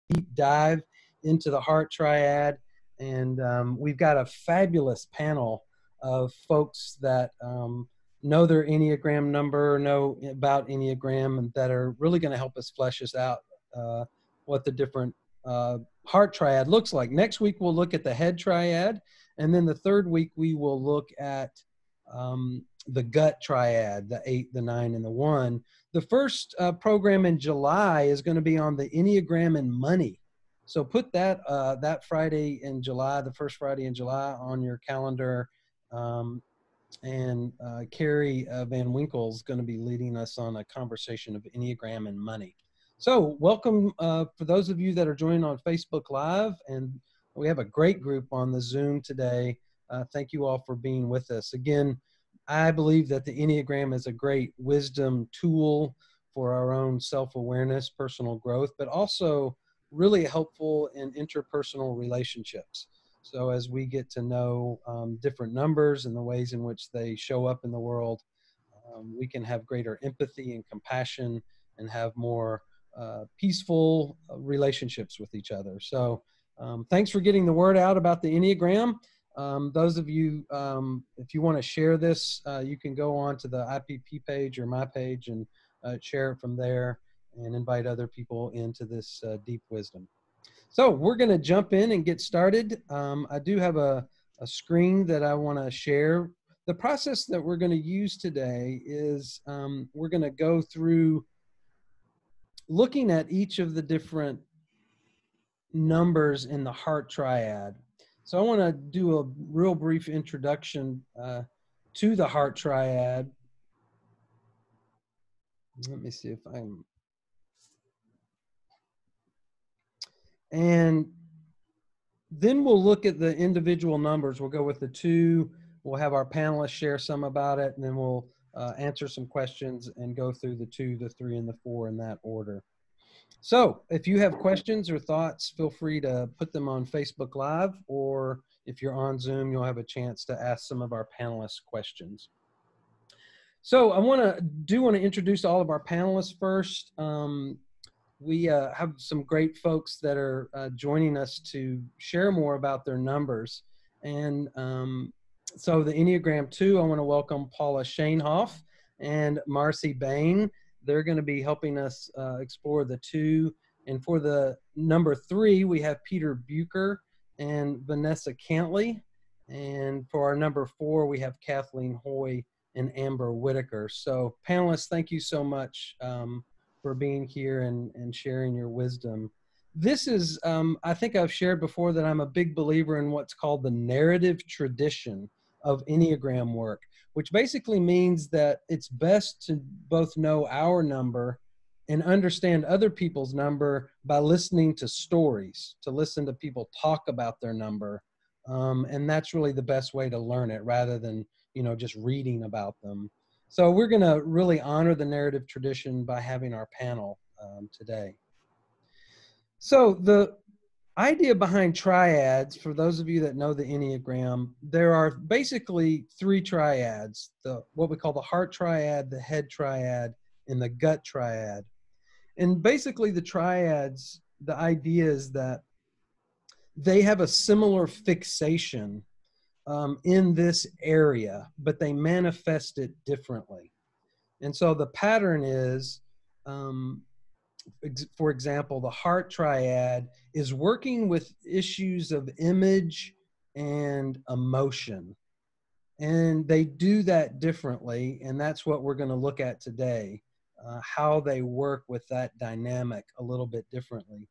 deep dive into the Heart Triad. And we've got a fabulous panel of folks that know their Enneagram number, know about Enneagram, and that are really going to help us flesh this out, what the different Heart Triad looks like. Next week, we'll look at the Head Triad. And then the third week, we will look at the Gut Triad, the 8, the 9, and the 1. The first program in July is going to be on the Enneagram and money. So put that that Friday in July, the first Friday in July, on your calendar. And Carrie Van Winkle is going to be leading us on a conversation of Enneagram and money. So welcome for those of you that are joining on Facebook Live, and we have a great group on the Zoom today. Thank you all for being with us. Again, I believe that the Enneagram is a great wisdom tool for our own self-awareness, personal growth, but also really helpful in interpersonal relationships. So as we get to know different numbers and the ways in which they show up in the world, we can have greater empathy and compassion and have more peaceful relationships with each other. So thanks for getting the word out about the Enneagram. Those of you, if you want to share this, you can go on to the IPP page or my page and share it from there and invite other people into this deep wisdom. So we're going to jump in and get started. I do have a screen that I want to share. The process that we're going to use today is we're going to go through looking at each of the different numbers in the Heart Triad. So I want to do a real brief introduction to the Heart Triad. Let me see if I'm... And then we'll look at the individual numbers. We'll go with the 2. We'll have our panelists share some about it, and then we'll answer some questions and go through the 2, the 3, and the 4 in that order. So if you have questions or thoughts, feel free to put them on Facebook Live, or if you're on Zoom, you'll have a chance to ask some of our panelists questions. So I want to introduce all of our panelists first. We have some great folks that are joining us to share more about their numbers. And so the Enneagram 2, I want to welcome Paula Shanehoff and Marcy Bain. They're going to be helping us explore the 2. And for the number 3, we have Peter Bucher and Vanessa Cantley. And for our number 4, we have Kathleen Hoy and Amber Whitaker. So panelists, thank you so much for being here and sharing your wisdom. This is, I think I've shared before that I'm a big believer in what's called the narrative tradition of Enneagram work, which basically means that it's best to both know our number and understand other people's number by listening to stories, to listen to people talk about their number. And that's really the best way to learn it, rather than, just reading about them. So we're going to really honor the narrative tradition by having our panel today. So the idea behind triads, for those of you that know the Enneagram, there are basically 3 triads, what we call the Heart Triad, the Head Triad, and the Gut Triad. And basically the triads, the idea is that they have a similar fixation in this area, but they manifest it differently. And so the pattern is, for example, the Heart Triad is working with issues of image and emotion. And they do that differently, and that's what we're going to look at today, how they work with that dynamic a little bit differently.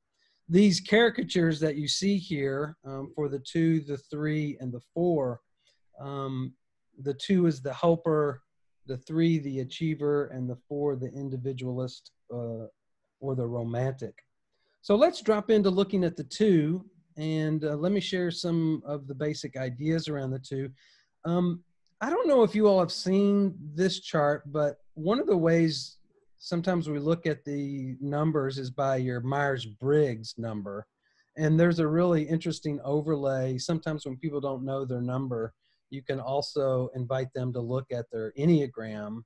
These caricatures that you see here for the 2, the 3, and the 4, the 2 is the helper, the 3 the achiever, and the 4 the individualist or the romantic. So let's drop into looking at the 2, and let me share some of the basic ideas around the 2. I don't know if you all have seen this chart, but one of the ways sometimes we look at the numbers is by your Myers-Briggs number. And there's a really interesting overlay. Sometimes when people don't know their number, you can also invite them to look at their Enneagram,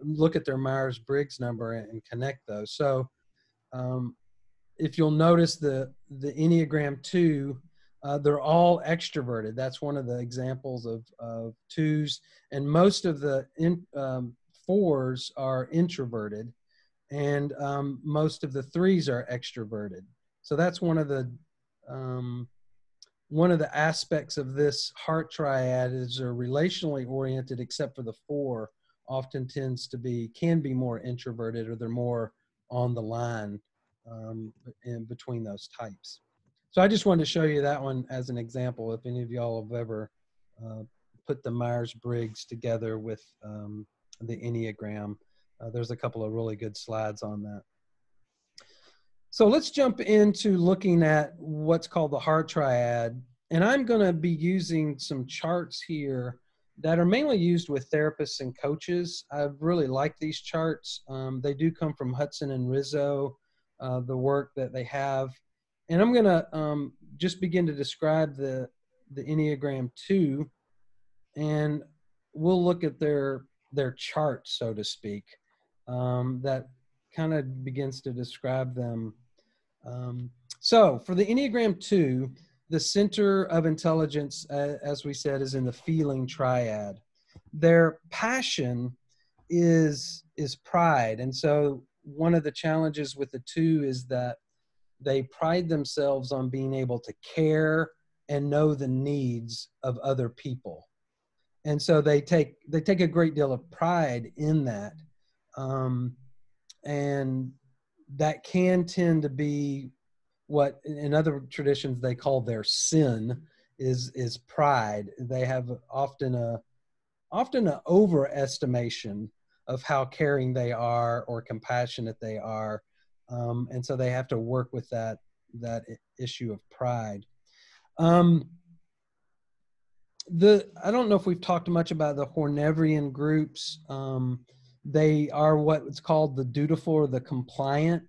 look at their Myers-Briggs number and connect those. So if you'll notice the Enneagram 2, they're all extroverted. That's one of the examples of 2s. And most of the 4s are introverted. And most of the 3s are extroverted. So that's one of the aspects of this heart triad is they're relationally oriented, except for the 4 often can be more introverted, or they're more on the line in between those types. So I just wanted to show you that one as an example. If any of y'all have ever put the Myers-Briggs together with the Enneagram, there's a couple of really good slides on that. So let's jump into looking at what's called the Heart Triad. And I'm going to be using some charts here that are mainly used with therapists and coaches. I really like these charts. They do come from Hudson and Rizzo, the work that they have. And I'm going to just begin to describe the Enneagram 2, and we'll look at their chart, so to speak, that kind of begins to describe them. So for the Enneagram 2, the center of intelligence, as we said, is in the feeling triad. Their passion is pride. And so one of the challenges with the 2 is that they pride themselves on being able to care and know the needs of other people. And so they take a great deal of pride in that. And that can tend to be what in other traditions they call their sin, is pride. They have often a overestimation of how caring they are or compassionate they are, and so they have to work with that issue of pride. I don't know if we've talked much about the Hornerian groups. They are what's called the dutiful or the compliant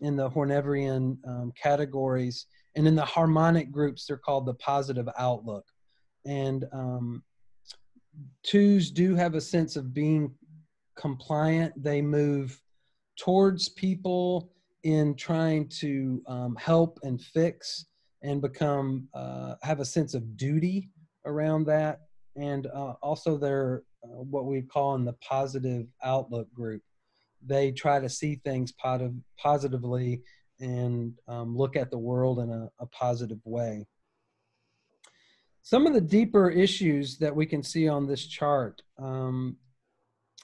in the Hornerian categories. And in the harmonic groups, they're called the positive outlook. And 2s do have a sense of being compliant. They move towards people in trying to help and fix, and become have a sense of duty around that. And also they're what we call in the positive outlook group. They try to see things positively and look at the world in a positive way. Some of the deeper issues that we can see on this chart, the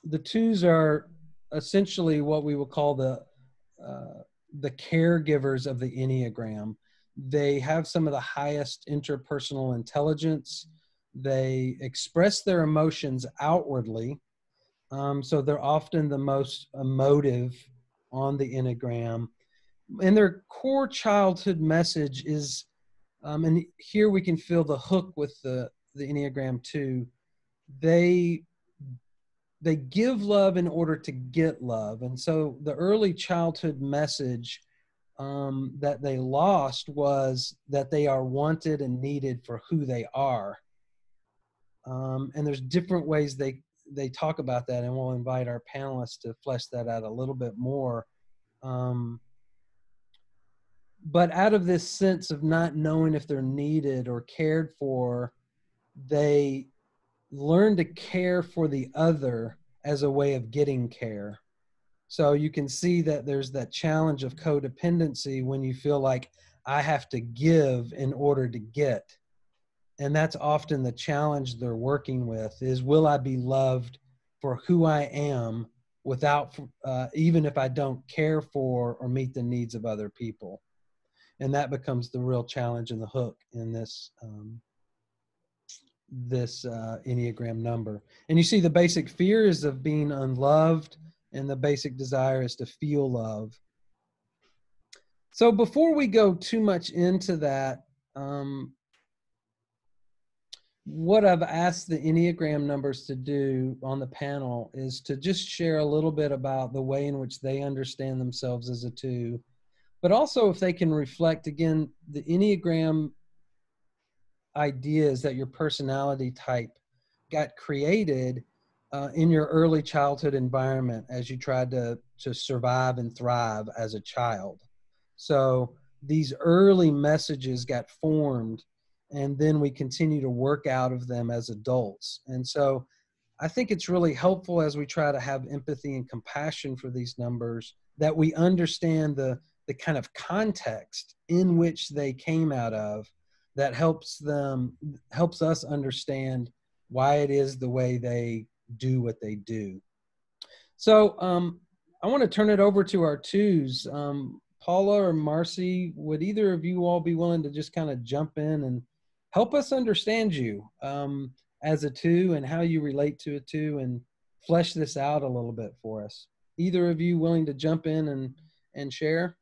2s are essentially what we will call the caregivers of the Enneagram. They have some of the highest interpersonal intelligence. They express their emotions outwardly. So they're often the most emotive on the Enneagram. And their core childhood message is, and here we can feel the hook with the Enneagram 2, they give love in order to get love. And so the early childhood message that they lost was that they are wanted and needed for who they are. And there's different ways they talk about that, and we'll invite our panelists to flesh that out a little bit more. But out of this sense of not knowing if they're needed or cared for, they learn to care for the other as a way of getting care. So you can see that there's that challenge of codependency when you feel like I have to give in order to get. And that's often the challenge they're working with, is will I be loved for who I am without, even if I don't care for or meet the needs of other people. And that becomes the real challenge and the hook in this Enneagram number. And you see the basic fear is of being unloved, and the basic desire is to feel love. So before we go too much into that, what I've asked the Enneagram numbers to do on the panel is to just share a little bit about the way in which they understand themselves as a 2, but also if they can reflect, again, the Enneagram ideas that your personality type got created in your early childhood environment as you tried to to survive and thrive as a child. So these early messages got formed, and then we continue to work out of them as adults. And so I think it's really helpful as we try to have empathy and compassion for these numbers that we understand the kind of context in which they came out of, that helps us understand why it is the way they do what they do. So I want to turn it over to our twos. Paula or Marcy, would either of you all be willing to just kind of jump in and help us understand you as a two and how you relate to a two, and flesh this out a little bit for us? Either of you willing to jump in and share?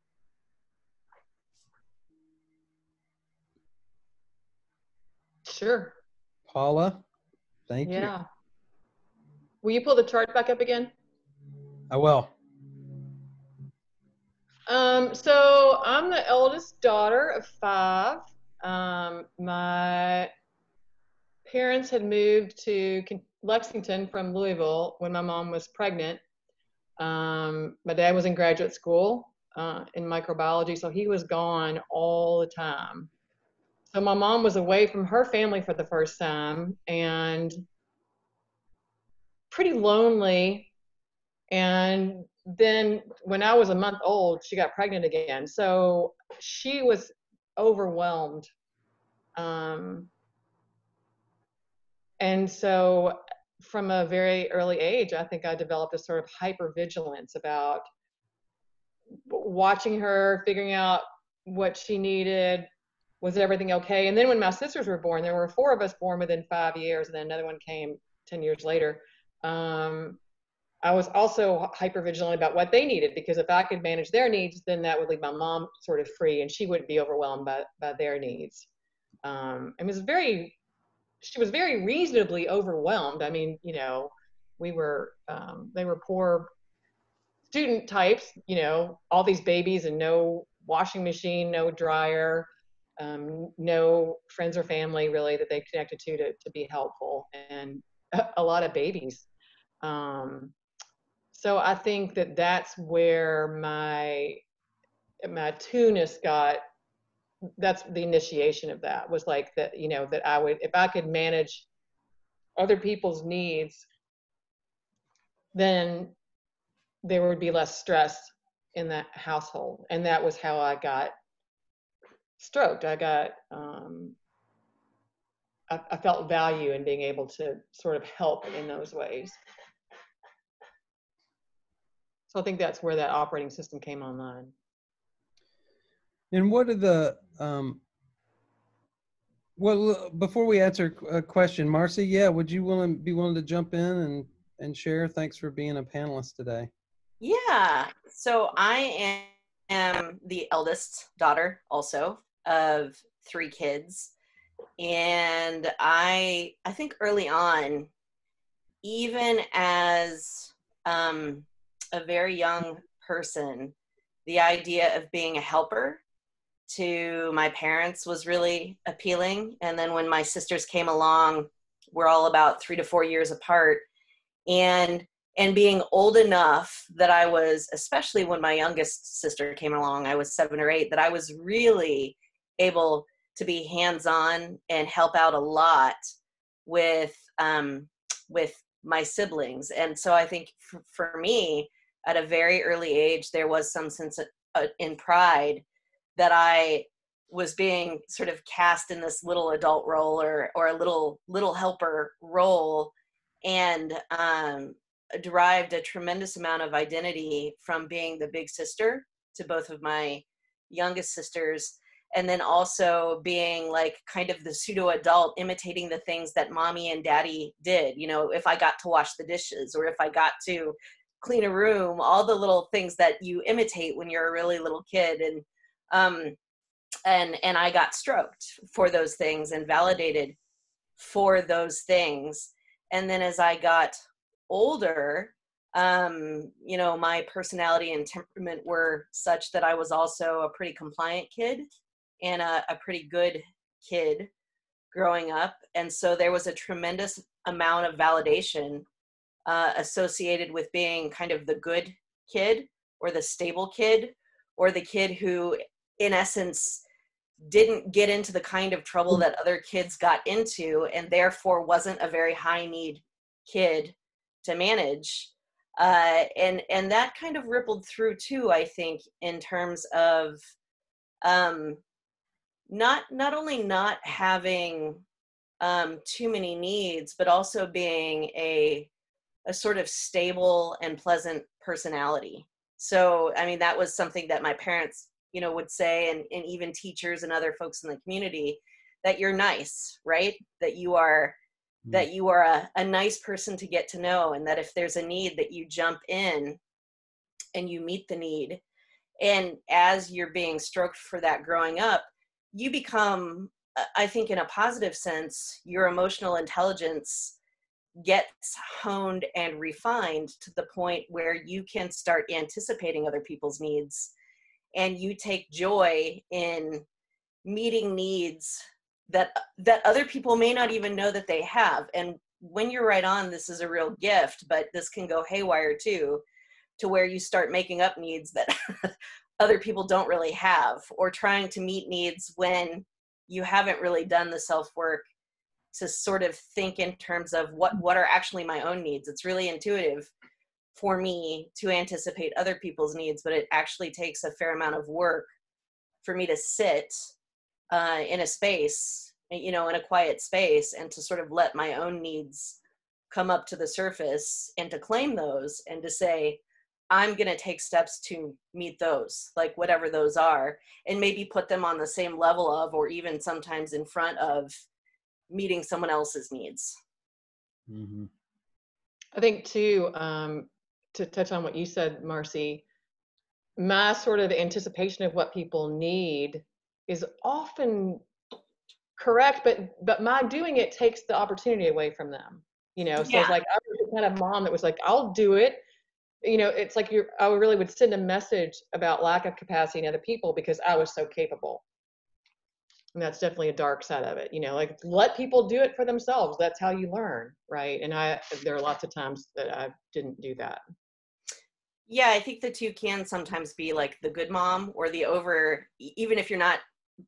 Sure. Paula, thank you. Yeah. Will you pull the chart back up again? I will. So I'm the eldest daughter of 5. My parents had moved to Lexington from Louisville when my mom was pregnant. My dad was in graduate school in microbiology, so he was gone all the time. So my mom was away from her family for the first time and pretty lonely. And then when I was a month old, she got pregnant again. So she was overwhelmed. And so from a very early age, I think I developed a sort of hypervigilance about watching her, figuring out what she needed, was everything okay? And then when my sisters were born, there were 4 of us born within 5 years, and then another one came 10 years later. I was also hypervigilant about what they needed, because if I could manage their needs, then that would leave my mom sort of free, and she wouldn't be overwhelmed by their needs. She was very reasonably overwhelmed. I mean, you know, they were poor student types, you know, all these babies and no washing machine, no dryer, no friends or family really that they connected to be helpful, and a lot of babies. So I think that's where my two-ness that's the initiation of that, was like that, you know, that I would, if I could manage other people's needs, then there would be less stress in that household. And that was how I got stroked. I felt value in being able to sort of help in those ways. So I think that's where that operating system came online. And what are the, well, before we answer a question, Marcy, yeah, would you be willing to jump in and share? Thanks for being a panelist today. Yeah, so I am the eldest daughter also of 3 kids. And I think early on, even as a very young person, the idea of being a helper to my parents was really appealing. And then when my sisters came along, we're all about 3 to 4 years apart. And being old enough that I was, especially when my youngest sister came along, I was 7 or 8, that I was really able to be hands-on and help out a lot with my siblings. And so I think for me, at a very early age, there was some sense in pride that I was being sort of cast in this little adult role or a little helper role, and derived a tremendous amount of identity from being the big sister to both of my youngest sisters, and then also being like kind of the pseudo adult, imitating the things that mommy and daddy did. You know, if I got to wash the dishes, or if I got to clean a room, all the little things that you imitate when you're a really little kid. And I got stroked for those things and validated for those things. And then as I got older, you know, my personality and temperament were such that I was also a pretty compliant kid and a pretty good kid growing up. And so there was a tremendous amount of validation associated with being kind of the good kid, or the stable kid, or the kid who, in essence, didn't get into the kind of trouble that other kids got into, and therefore wasn't a very high need kid to manage. And that kind of rippled through too, I think, in terms of not only not having too many needs, but also being a sort of stable and pleasant personality. So, I mean, that was something that my parents, would say, and even teachers and other folks in the community, that you're nice, right? That you are a nice person to get to know, and that if there's a need, that you jump in and you meet the need. And as you're being stroked for that growing up, you become, I think in a positive sense, your emotional intelligence gets honed and refined to the point where you can start anticipating other people's needs, and you take joy in meeting needs that other people may not even know that they have. And when you're right on, this is a real gift, but this can go haywire too, to where you start making up needs that other people don't really have, or trying to meet needs when you haven't really done the self-work to sort of think in terms of what are actually my own needs. It's really intuitive for me to anticipate other people's needs, but it actually takes a fair amount of work for me to sit in a space, in a quiet space, and to sort of let my own needs come up to the surface, and to claim those, and to say, I'm going to take steps to meet those, like whatever those are, and maybe put them on the same level of, or even sometimes in front of, meeting someone else's needs. Mm-hmm. I think too, to touch on what you said, Marcy, my sort of anticipation of what people need is often correct, but my doing it takes the opportunity away from them. So it's like, I was the kind of mom that was like, I'll do it. It's like I really would send a message about lack of capacity in other people because I was so capable. And that's definitely a dark side of it, like, let people do it for themselves. That's how you learn, right? And there are lots of times that I didn't do that. Yeah, I think the two can sometimes be like the good mom, or even if you're not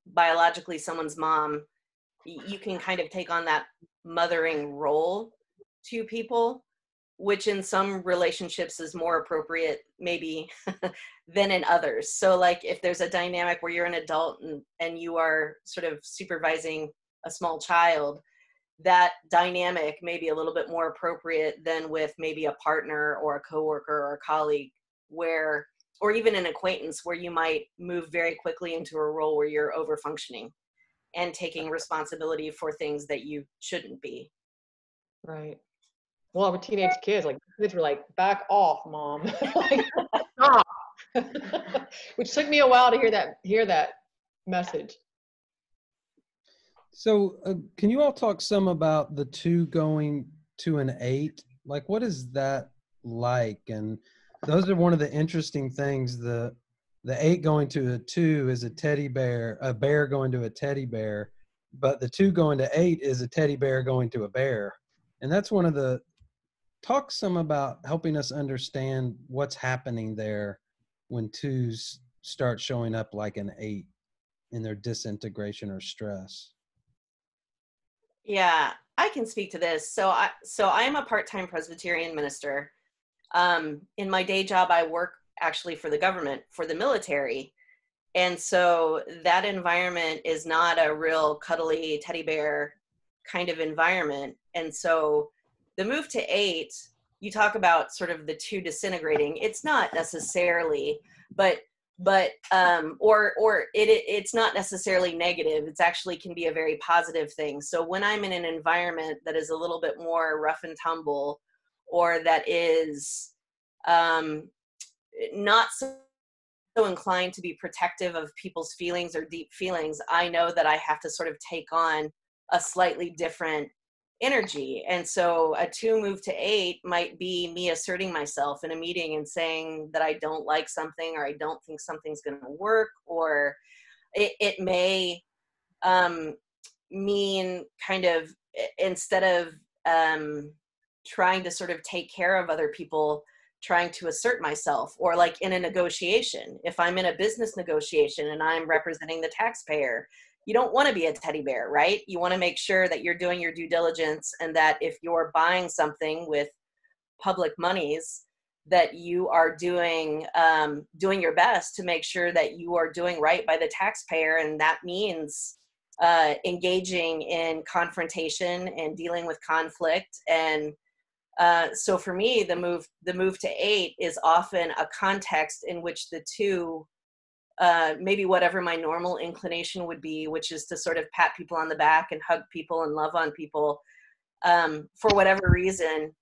biologically someone's mom, you can kind of take on that mothering role to people, which in some relationships is more appropriate maybe than in others. So like if there's a dynamic where you're an adult and you are sort of supervising a small child, that dynamic may be a little bit more appropriate than with maybe a partner or a coworker or a colleague, or even an acquaintance, where you might move very quickly into a role where you're over functioning and taking responsibility for things that you shouldn't be. Right. Well, with teenage kids, like, kids were like, back off, mom. Like, stop. Which took me a while to hear that message. So can you all talk some about the 2 going to an 8? Like, what is that like? And those are one of the interesting things. The 8 going to a 2 is a bear going to a teddy bear, but the 2 going to 8 is a teddy bear going to a bear. And that's one of the, talk some about helping us understand what's happening there when 2s start showing up like an 8 in their disintegration or stress. Yeah, I can speak to this. So I am a part-time Presbyterian minister. In my day job, I work actually for the government, for the military. And so that environment is not a real cuddly teddy bear kind of environment. And so the move to 8, you talk about sort of the 2 disintegrating. It's not necessarily, it's not necessarily negative. It's actually can be a very positive thing. So when I'm in an environment that is a little bit more rough and tumble, or that is not so inclined to be protective of people's feelings or deep feelings, I know that I have to sort of take on a slightly different energy. And so a 2 move to 8 might be me asserting myself in a meeting and saying that I don't like something, or I don't think something's going to work, or it may mean kind of, instead of trying to sort of take care of other people, trying to assert myself, or like in a negotiation. If I'm in a business negotiation and I'm representing the taxpayer, you don't want to be a teddy bear, right? You want to make sure that you're doing your due diligence, and that if you're buying something with public monies, that you are doing your best to make sure that you are doing right by the taxpayer. And that means engaging in confrontation and dealing with conflict. And so for me, the move to 8 is often a context in which the two, maybe whatever my normal inclination would be, which is to sort of pat people on the back and hug people and love on people, for whatever reason,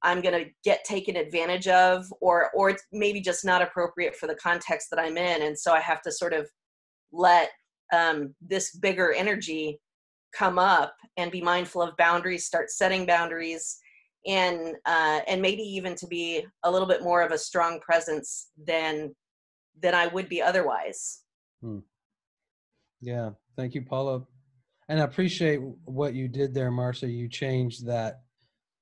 I'm going to get taken advantage of, or it's maybe just not appropriate for the context that I'm in. And so I have to sort of let this bigger energy come up and be mindful of boundaries, start setting boundaries, and maybe even to be a little bit more of a strong presence than I would be otherwise. Yeah. Thank you, Paula. And I appreciate what you did there, Marcia. You changed that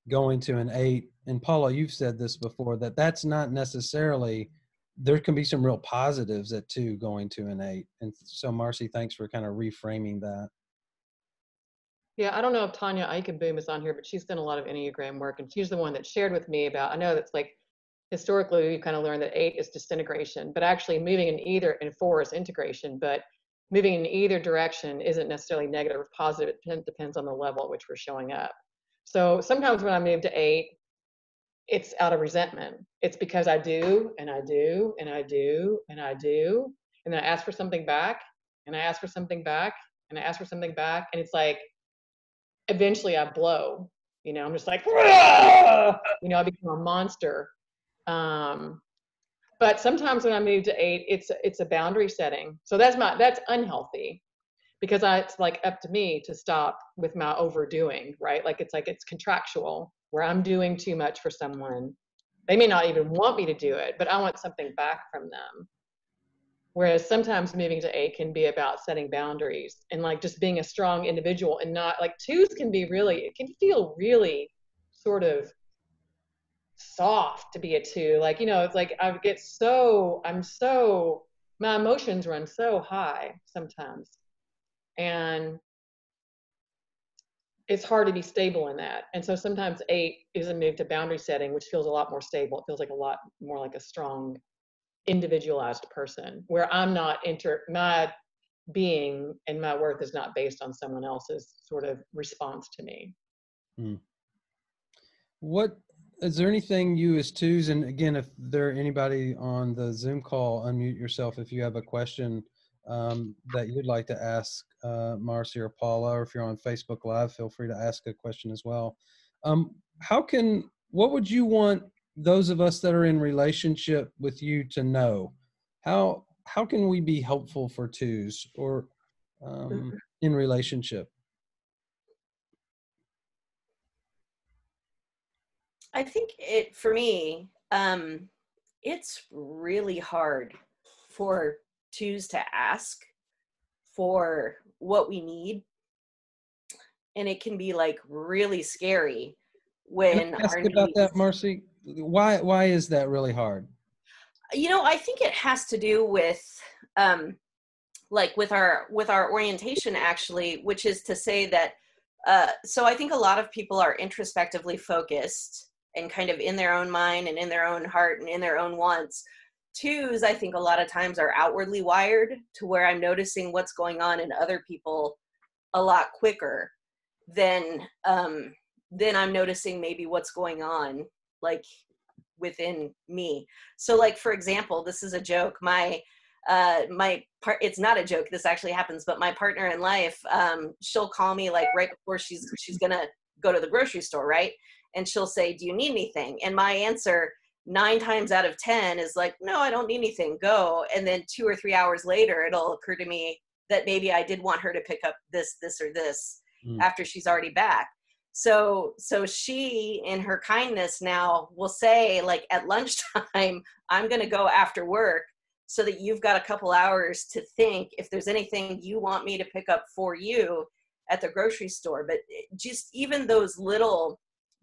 going to an 8. And Paula, you've said this before, that's not necessarily, there can be some real positives at 2 going to an 8. And so Marcy, thanks for kind of reframing that. Yeah, I don't know if Tanya Eichenboom is on here, but she's done a lot of Enneagram work, and she's the one that shared with me about, I know that's like, historically, we've kind of learned that 8 is disintegration, but actually moving in either, and 4 is integration, but moving in either direction isn't necessarily negative or positive. It depends on the level at which we're showing up. So sometimes when I move to 8, it's out of resentment. It's because I do, and I do, and I do, and I do, and then I ask for something back, and I ask for something back, and I ask for something back, and it's like, eventually I blow, I'm just like, I become a monster. But sometimes when I move to 8, it's a boundary setting. So that's unhealthy, because it's like up to me to stop with my overdoing, right? It's contractual, where I'm doing too much for someone. They may not even want me to do it, but I want something back from them. Whereas sometimes moving to 8 can be about setting boundaries and like just being a strong individual, and not like 2s can be really, it can feel really sort of soft to be a 2. Like, it's like my emotions run so high sometimes. And it's hard to be stable in that. And so sometimes 8 is a move to boundary setting, which feels a lot more stable. It feels like a lot more like a strong, individualized person, where I'm not my being and my worth is not based on someone else's sort of response to me. What is there anything you as 2s, and again, if there anybody on the Zoom call, unmute yourself if you have a question that you'd like to ask Marcy or Paula, or if you're on Facebook Live, feel free to ask a question as well. What would you want those of us that are in relationship with you to know? How can we be helpful for 2s or in relationship? I think for me, it's really hard for 2s to ask for what we need. And it can be like really scary when our needs. About that, Marcy, why is that really hard? I think it has to do with with our orientation, actually, which is to say that so I think a lot of people are introspectively focused and kind of in their own mind and in their own heart and in their own wants. 2s, I think a lot of times are outwardly wired to where I'm noticing what's going on in other people a lot quicker than I'm noticing maybe what's going on like within me. So like, for example, this is a joke. It's not a joke, this actually happens, but my partner in life, she'll call me like right before she's gonna go to the grocery store, right? And she'll say, do you need anything? And my answer 9 times out of 10 is like, no, I don't need anything, go. And then 2 or 3 hours later, it'll occur to me that maybe I did want her to pick up this, or this after she's already back. So she, in her kindness now, will say like at lunchtime, I'm going to go after work so that you've got a couple hours to think if there's anything you want me to pick up for you at the grocery store. But just even those little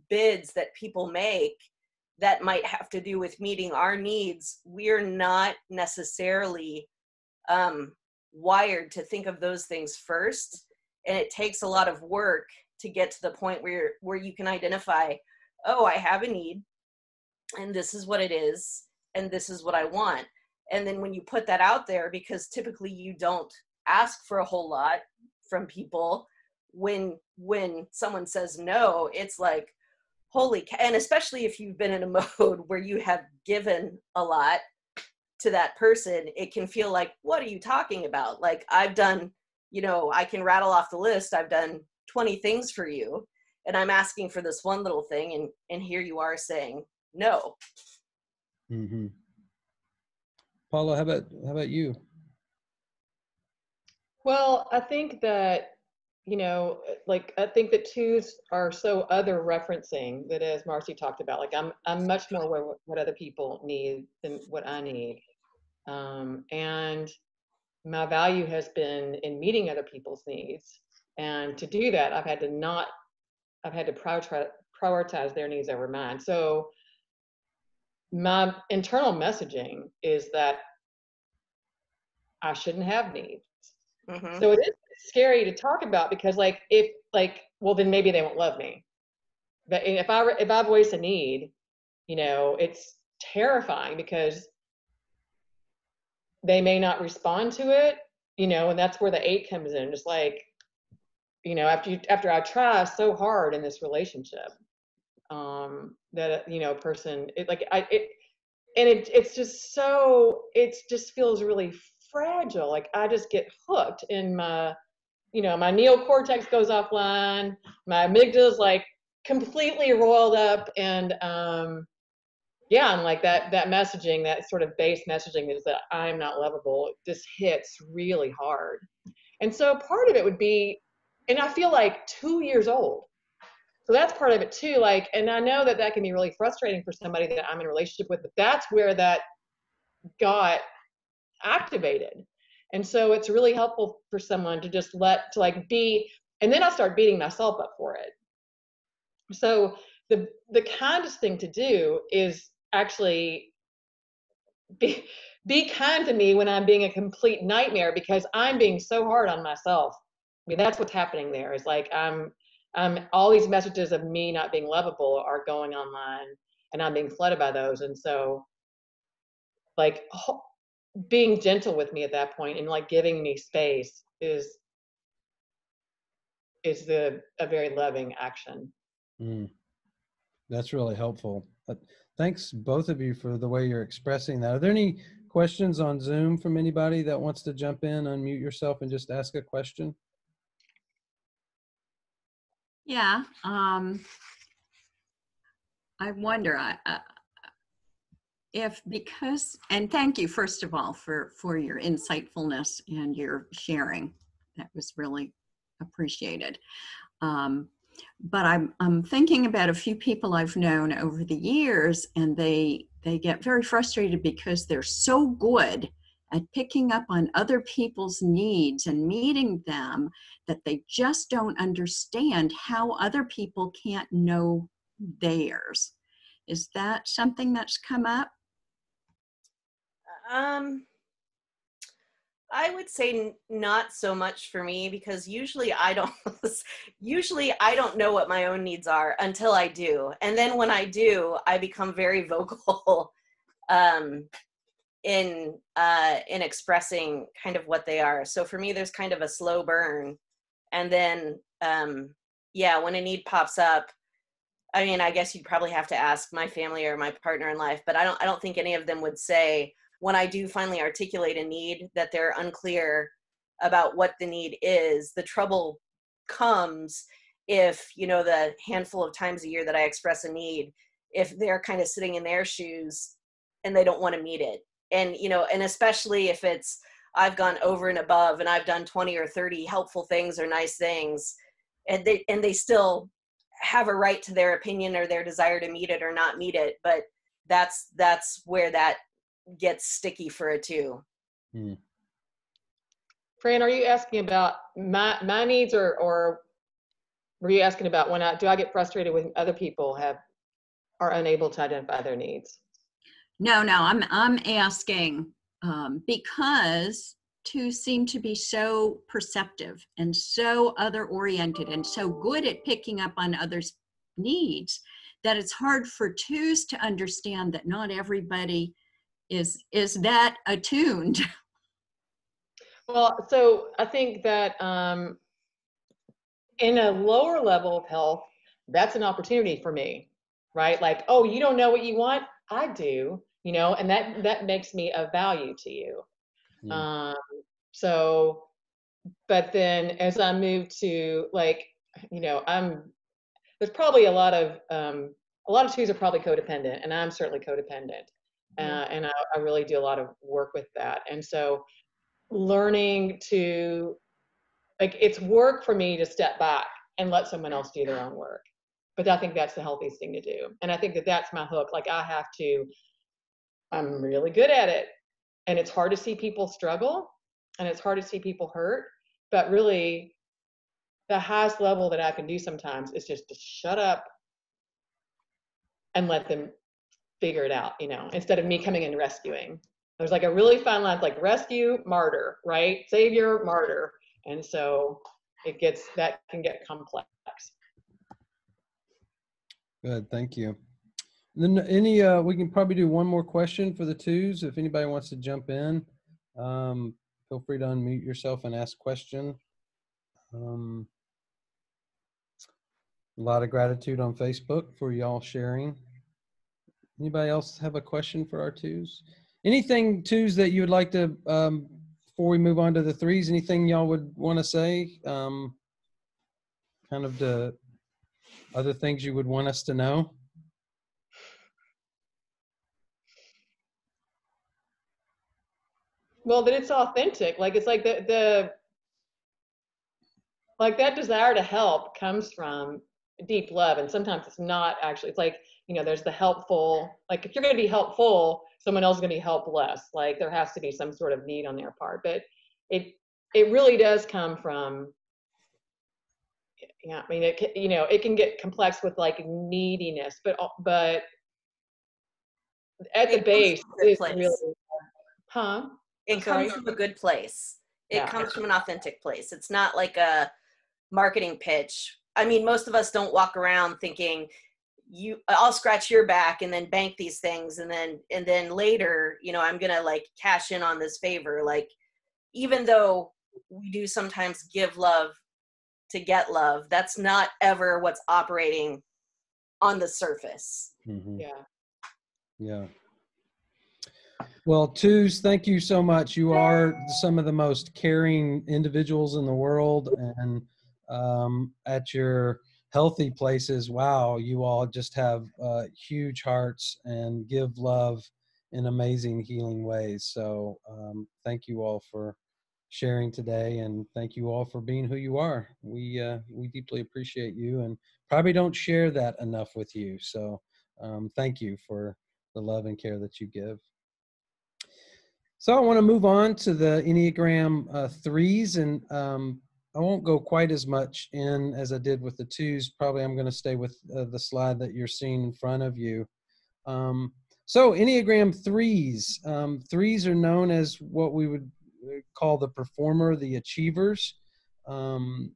bids that people make that might have to do with meeting our needs, we're not necessarily wired to think of those things first. And it takes a lot of work to get to the point where you can identify, oh, I have a need, and this is what it is, and this is what I want. And then when you put that out there, because typically you don't ask for a whole lot from people, when someone says no, it's like, and especially if you've been in a mode where you have given a lot to that person, it can feel like, what are you talking about? Like, I've done, I can rattle off the list. I've done 20 things for you, and I'm asking for this one little thing, and here you are saying no. Mm-hmm. Paula, how about you? Well, I think that, I think that twos are so other referencing that, as Marcy talked about, like I'm much more aware of what other people need than what I need. And my value has been in meeting other people's needs. And to do that, I've had to prioritize their needs over mine. So my internal messaging is that I shouldn't have needs. Mm-hmm. So it is scary to talk about, because well, then maybe they won't love me. But if I voice a need, it's terrifying, because they may not respond to it, and that's where the 8 comes in. Just like, after I try so hard in this relationship, that person, it's just feels really fragile. Like I just get hooked in my neocortex goes offline, my amygdala's like completely roiled up, and and like that messaging, that sort of base messaging, is that I'm not lovable. It just hits really hard. And so part of it would be, and I feel like 2 years old. So that's part of it too. Like, and I know that can be really frustrating for somebody that I'm in a relationship with, but that's where that got activated. And so it's really helpful for someone to just be, and then I start beating myself up for it. So the kindest thing to do is actually be kind to me when I'm being a complete nightmare, because I'm being so hard on myself. I mean, that's what's happening there. Is like I'm all these messages of me not being lovable are going online, and I'm being flooded by those. And so, like, being gentle with me at that point and like giving me space is a very loving action. That's really helpful. Thanks both of you for the way you're expressing that. Are there any questions on Zoom from anybody that wants to jump in, unmute yourself, and just ask a question? Yeah. I wonder and thank you, first of all, for your insightfulness and your sharing. That was really appreciated. But I'm thinking about a few people I've known over the years, and they get very frustrated because they're so good at picking up on other people's needs and meeting them that they just don't understand how other people can't know theirs. Is that something that's come up? I would say not so much for me, because usually I don't know what my own needs are until I do. And then when I do, I become very vocal in expressing kind of what they are. So for me, there's kind of a slow burn. And then, when a need pops up, I mean, I guess you'd probably have to ask my family or my partner in life, but I don't think any of them would say, when I do finally articulate a need, that they're unclear about what the need is. The trouble comes if, the handful of times a year that I express a need, if they're kind of sitting in their shoes and they don't want to meet it. And, and especially if it's, I've gone over and above and I've done 20 or 30 helpful things or nice things, and they still have a right to their opinion or their desire to meet it or not meet it. But that's where that gets sticky for it too. Fran, are you asking about my needs, or were you asking about do I get frustrated when other people are unable to identify their needs. No, I'm asking because twos seem to be so perceptive and so other oriented and so good at picking up on others' needs that it's hard for twos to understand that not everybody is that attuned. Well, so I think that in a lower level of health, that's an opportunity for me, right? Like, oh, you don't know what you want? I do, and that makes me of value to you. Yeah. So, but then as I move to like, there's probably a lot of twos are probably codependent, and I'm certainly codependent. And I really do a lot of work with that. And so learning to, like, it's work for me to step back and let someone else do their own work. But I think that's the healthiest thing to do. And I think that that's my hook. Like, I'm really good at it. And it's hard to see people struggle and it's hard to see people hurt. But really, the highest level that I can do sometimes is just to shut up and let them figure it out, instead of me coming and rescuing. There's like a really fine line, like rescue, martyr, right? Savior, martyr. And so that can get complex. Good, thank you. Then we can probably do one more question for the twos. If anybody wants to jump in, feel free to unmute yourself and ask a question. A lot of gratitude on Facebook for y'all sharing. Anybody else have a question for our twos? Anything twos that you would like to, before we move on to the threes, anything y'all would want to say? Kind of the other things you would want us to know? Well, that it's authentic. Like, it's like like that desire to help comes from deep love. And sometimes it's not actually, it's like, there's the helpful, like if you're going to be helpful, someone else is going to be helpless. Like there has to be some sort of need on their part, but it really does come from, it can get complex with like neediness, but at the base, it's really, It comes from a good place. It comes from an authentic place. It's not like a marketing pitch. I mean, most of us don't walk around thinking, I'll scratch your back and then bank these things, and then later, I'm gonna like cash in on this favor. Like, even though we do sometimes give love to get love, that's not ever what's operating on the surface. Mm-hmm. Yeah. Well, twos, thank you so much. You are some of the most caring individuals in the world, and at your healthy places, wow, you all just have huge hearts and give love in amazing healing ways. So thank you all for sharing today, and thank you all for being who you are. We deeply appreciate you and probably don't share that enough with you. So thank you for the love and care that you give. So I want to move on to the Enneagram Threes, and I won't go quite as much in as I did with the twos. Probably I'm going to stay with the slide that you're seeing in front of you. So Enneagram Threes. Threes are known as what we would call the performer, the achievers. It's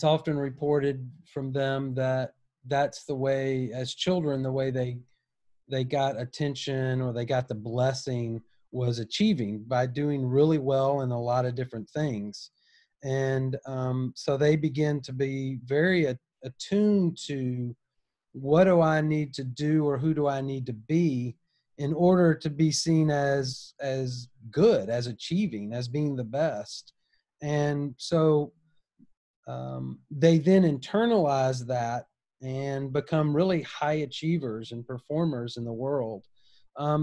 often reported from them that that's the way, as children, the way they got attention or they got the blessing was achieving by doing really well in a lot of different things. And so they begin to be very attuned to what do I need to do or who do I need to be in order to be seen as good, as achieving, as being the best. And so they then internalize that and become really high achievers and performers in the world.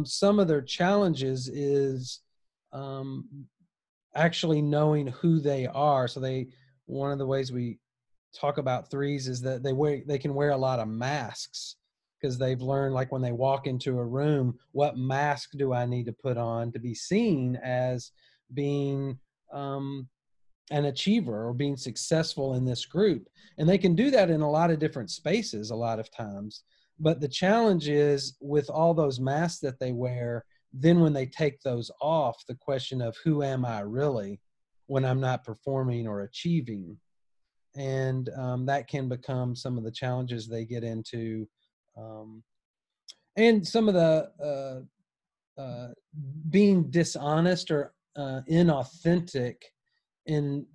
Some of their challenges is actually knowing who they are. So one of the ways we talk about threes is that they can wear a lot of masks, because they've learned, like when they walk into a room, what mask do I need to put on to be seen as being an achiever or being successful in this group. And they can do that in a lot of different spaces a lot of times. But the challenge is with all those masks that they wear, then when they take those off, the question of who am I really when I'm not performing or achieving? And that can become some of the challenges they get into. And some of the being dishonest or inauthentic in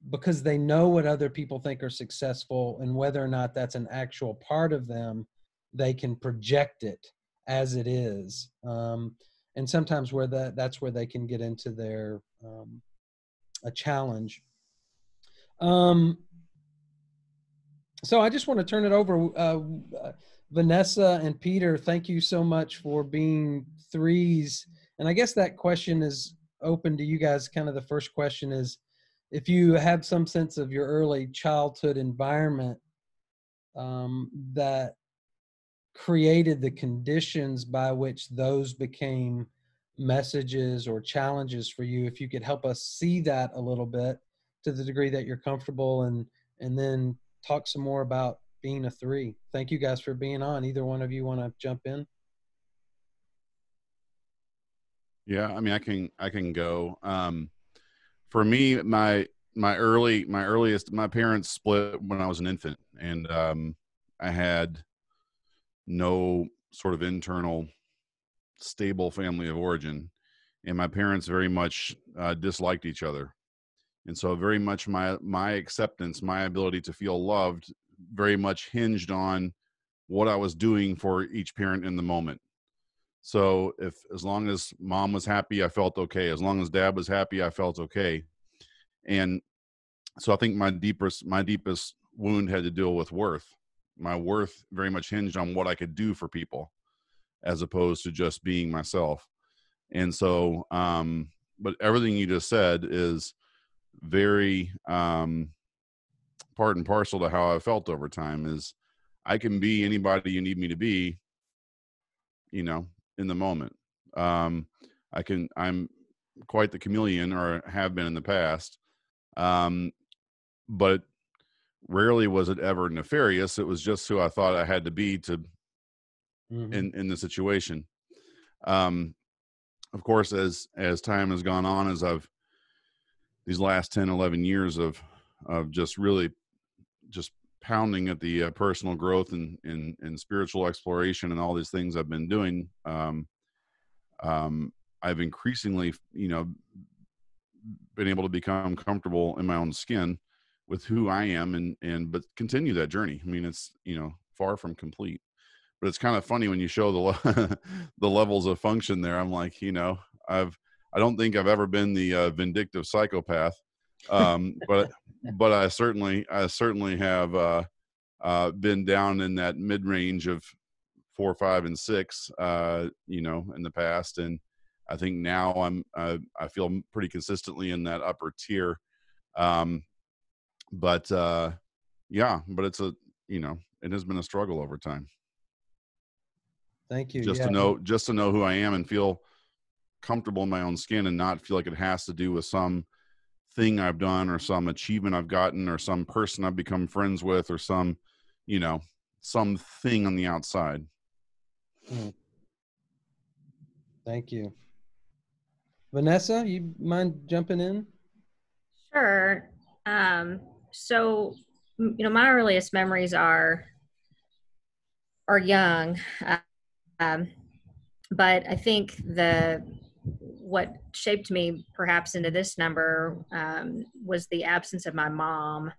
because they know what other people think are successful, and whether or not that's an actual part of them, they can project it as it is. And sometimes where that's where they can get into their a challenge. So I just want to turn it over. Vanessa and Peter, thank you so much for being threes. And I guess that question is open to you guys. Kind of the first question is, if you have some sense of your early childhood environment that created the conditions by which those became messages or challenges for you, if you could help us see that a little bit to the degree that you're comfortable, and then talk some more about being a three. Thank you guys for being on. Either one of you want to jump in? Yeah, I mean, I can go. For me, my parents split when I was an infant, and I had no sort of internal stable family of origin, and my parents very much disliked each other. And so very much my acceptance, my ability to feel loved very much hinged on what I was doing for each parent in the moment. So as long as mom was happy, I felt okay. As long as dad was happy, I felt okay. And so I think my deepest wound had to deal with worth. My worth very much hinged on what I could do for people, as opposed to just being myself. And so, but everything you just said is very part and parcel to how I felt over time. Is I can be anybody you need me to be, in the moment. I'm quite the chameleon, or have been in the past. But rarely was it ever nefarious. It was just who I thought I had to be to in the situation. Of course, as time has gone on, as I've these last 10, 11 years of just really just pounding at the personal growth and spiritual exploration and all these things I've been doing, I've increasingly, been able to become comfortable in my own skin with who I am, but continue that journey. I mean, it's, far from complete, but it's kind of funny when you show the levels of function there. I'm like, I don't think I've ever been the vindictive psychopath, but I certainly have been down in that mid range of 4, 5, and 6, in the past, and I think now I feel pretty consistently in that upper tier, but it's it has been a struggle over time. Thank you. Just to know who I am and feel comfortable in my own skin, and not feel like it has to do with some thing I've done, or some achievement I've gotten, or some person I've become friends with, or some thing on the outside. Thank you. Vanessa, you mind jumping in? Sure. So, my earliest memories are young, but I think what shaped me perhaps into this number was the absence of my mom.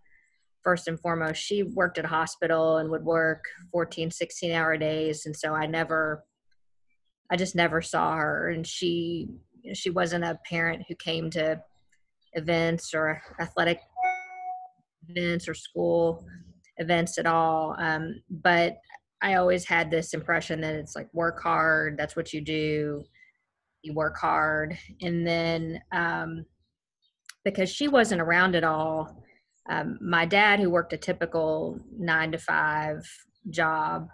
First and foremost, she worked at a hospital and would work 14, 16-hour days, and so I just never saw her. And she wasn't a parent who came to events or athletic events or school events at all. But I always had this impression that it's like, work hard, that's what you do, you work hard. And then because she wasn't around at all, my dad, who worked a typical 9-to-5 job,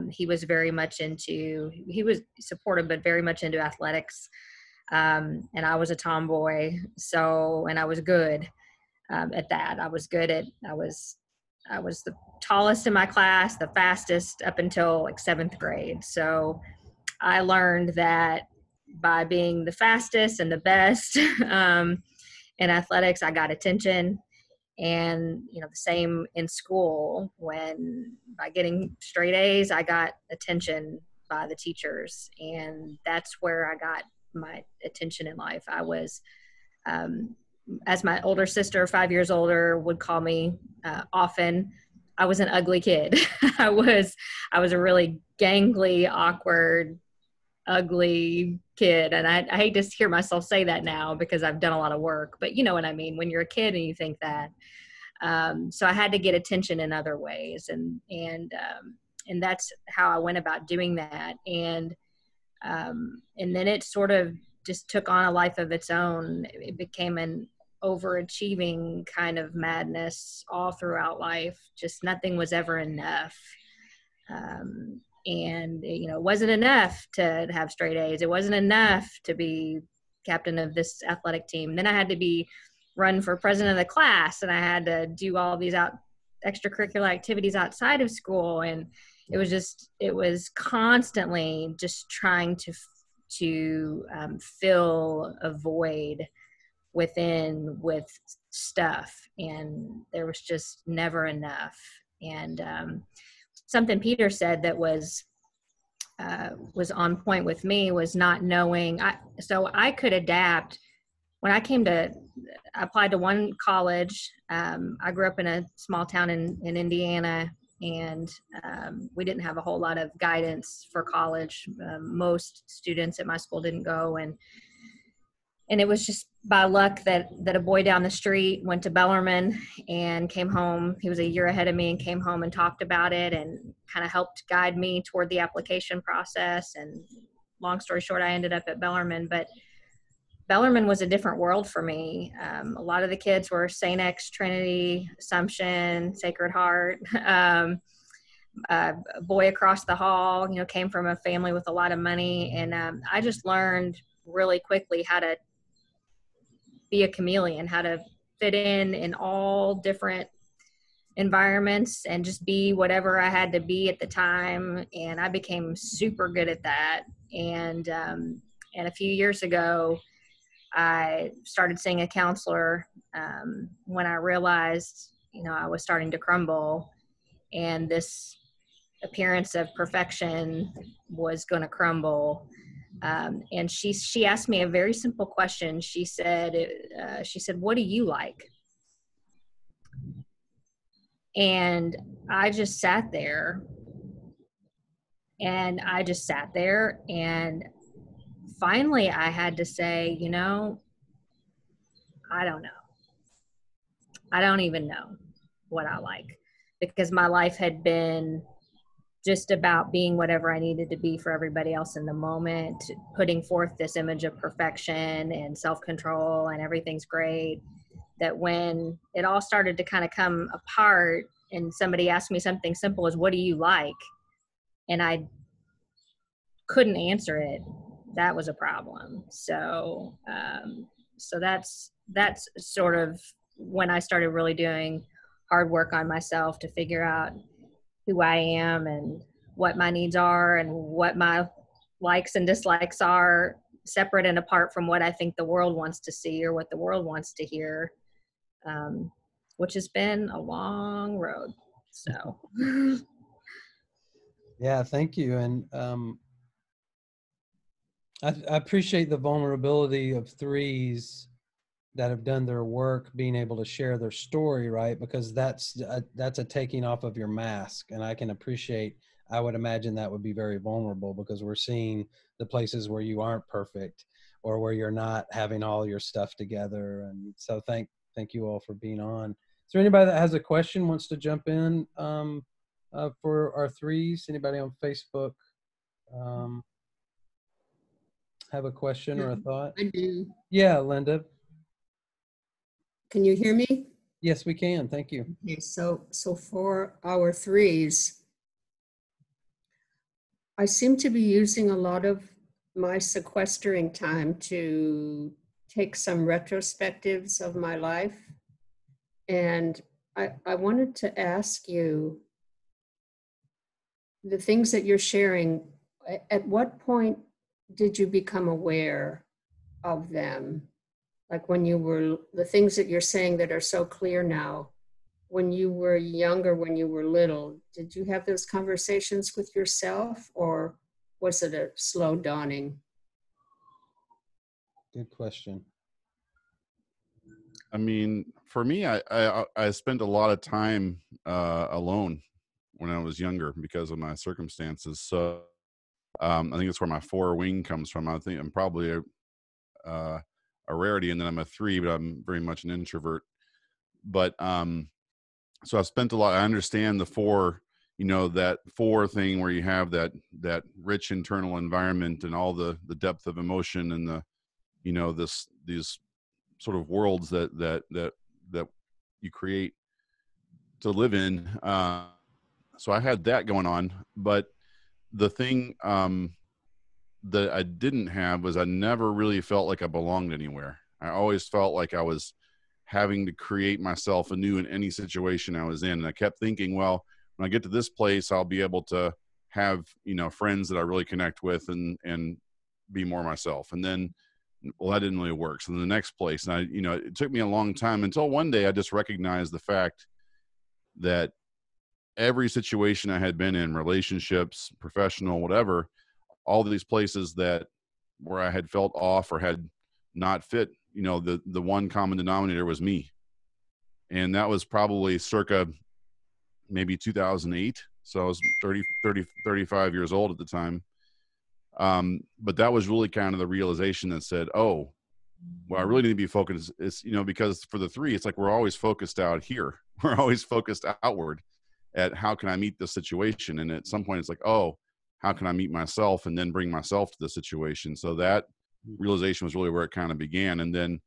he was very much he was supportive, but very much into athletics. And I was a tomboy. And I was good at that. I was the tallest in my class, the fastest up until like 7th grade. So I learned that by being the fastest and the best in athletics, I got attention. And, the same in school, when by getting straight A's, I got attention by the teachers. And that's where I got my attention in life. I was, as my older sister, 5 years older, would call me often, I was an ugly kid. I was a really gangly, awkward, ugly kid. And I hate to hear myself say that now because I've done a lot of work, but you know what I mean, when you're a kid and you think that. So I had to get attention in other ways. And that's how I went about doing that. And then it sort of just took on a life of its own. It became an overachieving kind of madness all throughout life. Just nothing was ever enough. And it wasn't enough to have straight A's. It wasn't enough to be captain of this athletic team. Then I had to run for president of the class, and I had to do all these extracurricular activities outside of school. And it was constantly just trying to fill a void within with stuff, and there was just never enough. And something Peter said that was on point with me was not knowing. So I could adapt. When I applied to one college. I grew up in a small town in Indiana, and we didn't have a whole lot of guidance for college. Most students at my school didn't go, and it was just by luck that a boy down the street went to Bellarmine and came home. He was a year ahead of me and came home and talked about it and kind of helped guide me toward the application process. And long story short, I ended up at Bellarmine, but Bellarmine was a different world for me. A lot of the kids were St. X, Trinity, Assumption, Sacred Heart. A boy across the hall, came from a family with a lot of money. And I just learned really quickly how to be a chameleon, how to fit in all different environments and just be whatever I had to be at the time. And I became super good at that. And a few years ago, I started seeing a counselor when I realized, I was starting to crumble, and this appearance of perfection was going to crumble. And she asked me a very simple question. She said, "What do you like?" And I just sat there, and finally I had to say, I don't know. I don't even know what I like, because my life had been just about being whatever I needed to be for everybody else in the moment, putting forth this image of perfection and self-control and everything's great, that when it all started to kind of come apart and somebody asked me something simple as, "What do you like?" and I couldn't answer it, that was a problem. So that's sort of when I started really doing hard work on myself to figure out who I am and what my needs are and what my likes and dislikes are, separate and apart from what I think the world wants to see or what the world wants to hear, which has been a long road. So. Yeah, thank you. And I appreciate the vulnerability of threes that have done their work, being able to share their story, right? Because that's a taking off of your mask. And I can appreciate, I would imagine that would be very vulnerable, because we're seeing the places where you aren't perfect or where you're not having all your stuff together. And so thank you all for being on. Is there anybody that has a question, wants to jump in for our threes? Anybody on Facebook have a question or a thought? I do. Yeah, Linda. Can you hear me? Yes, we can. Thank you. Okay, so for our threes, I seem to be using a lot of my sequestering time to take some retrospectives of my life. And I wanted to ask you, the things that you're sharing, at what point did you become aware of them? Like when you were, the things that you're saying that are so clear now, when you were younger, when you were little, did you have those conversations with yourself, or was it a slow dawning? Good question. I mean, for me, I spent a lot of time alone when I was younger because of my circumstances. So I think that's where my 4 wing comes from. I think I'm probably a rarity, and then I'm a 3, but I'm very much an introvert. But so I've spent a lot. I understand the 4, that 4 thing where you have that rich internal environment and all the depth of emotion and the these sort of worlds that you create to live in. So I had that going on, but the thing that I didn't have was I never really felt like I belonged anywhere. I always felt like I was having to create myself anew in any situation I was in. And I kept thinking, well, when I get to this place, I'll be able to have, friends that I really connect with and be more myself. And then, well, that didn't really work. So in the next place, and it took me a long time until one day I just recognized the fact that every situation I had been in, relationships, professional, whatever, all these places where I had felt off or had not fit, the one common denominator was me. And that was probably circa maybe 2008. So I was 35 years old at the time. But that was really kind of the realization that said, oh, well, I really need to be focused. It's, because for the 3, it's like we're always focused out here. We're always focused outward at how can I meet this situation. And at some point it's like, oh, how can I meet myself and then bring myself to the situation? So that realization was really where it kind of began. And then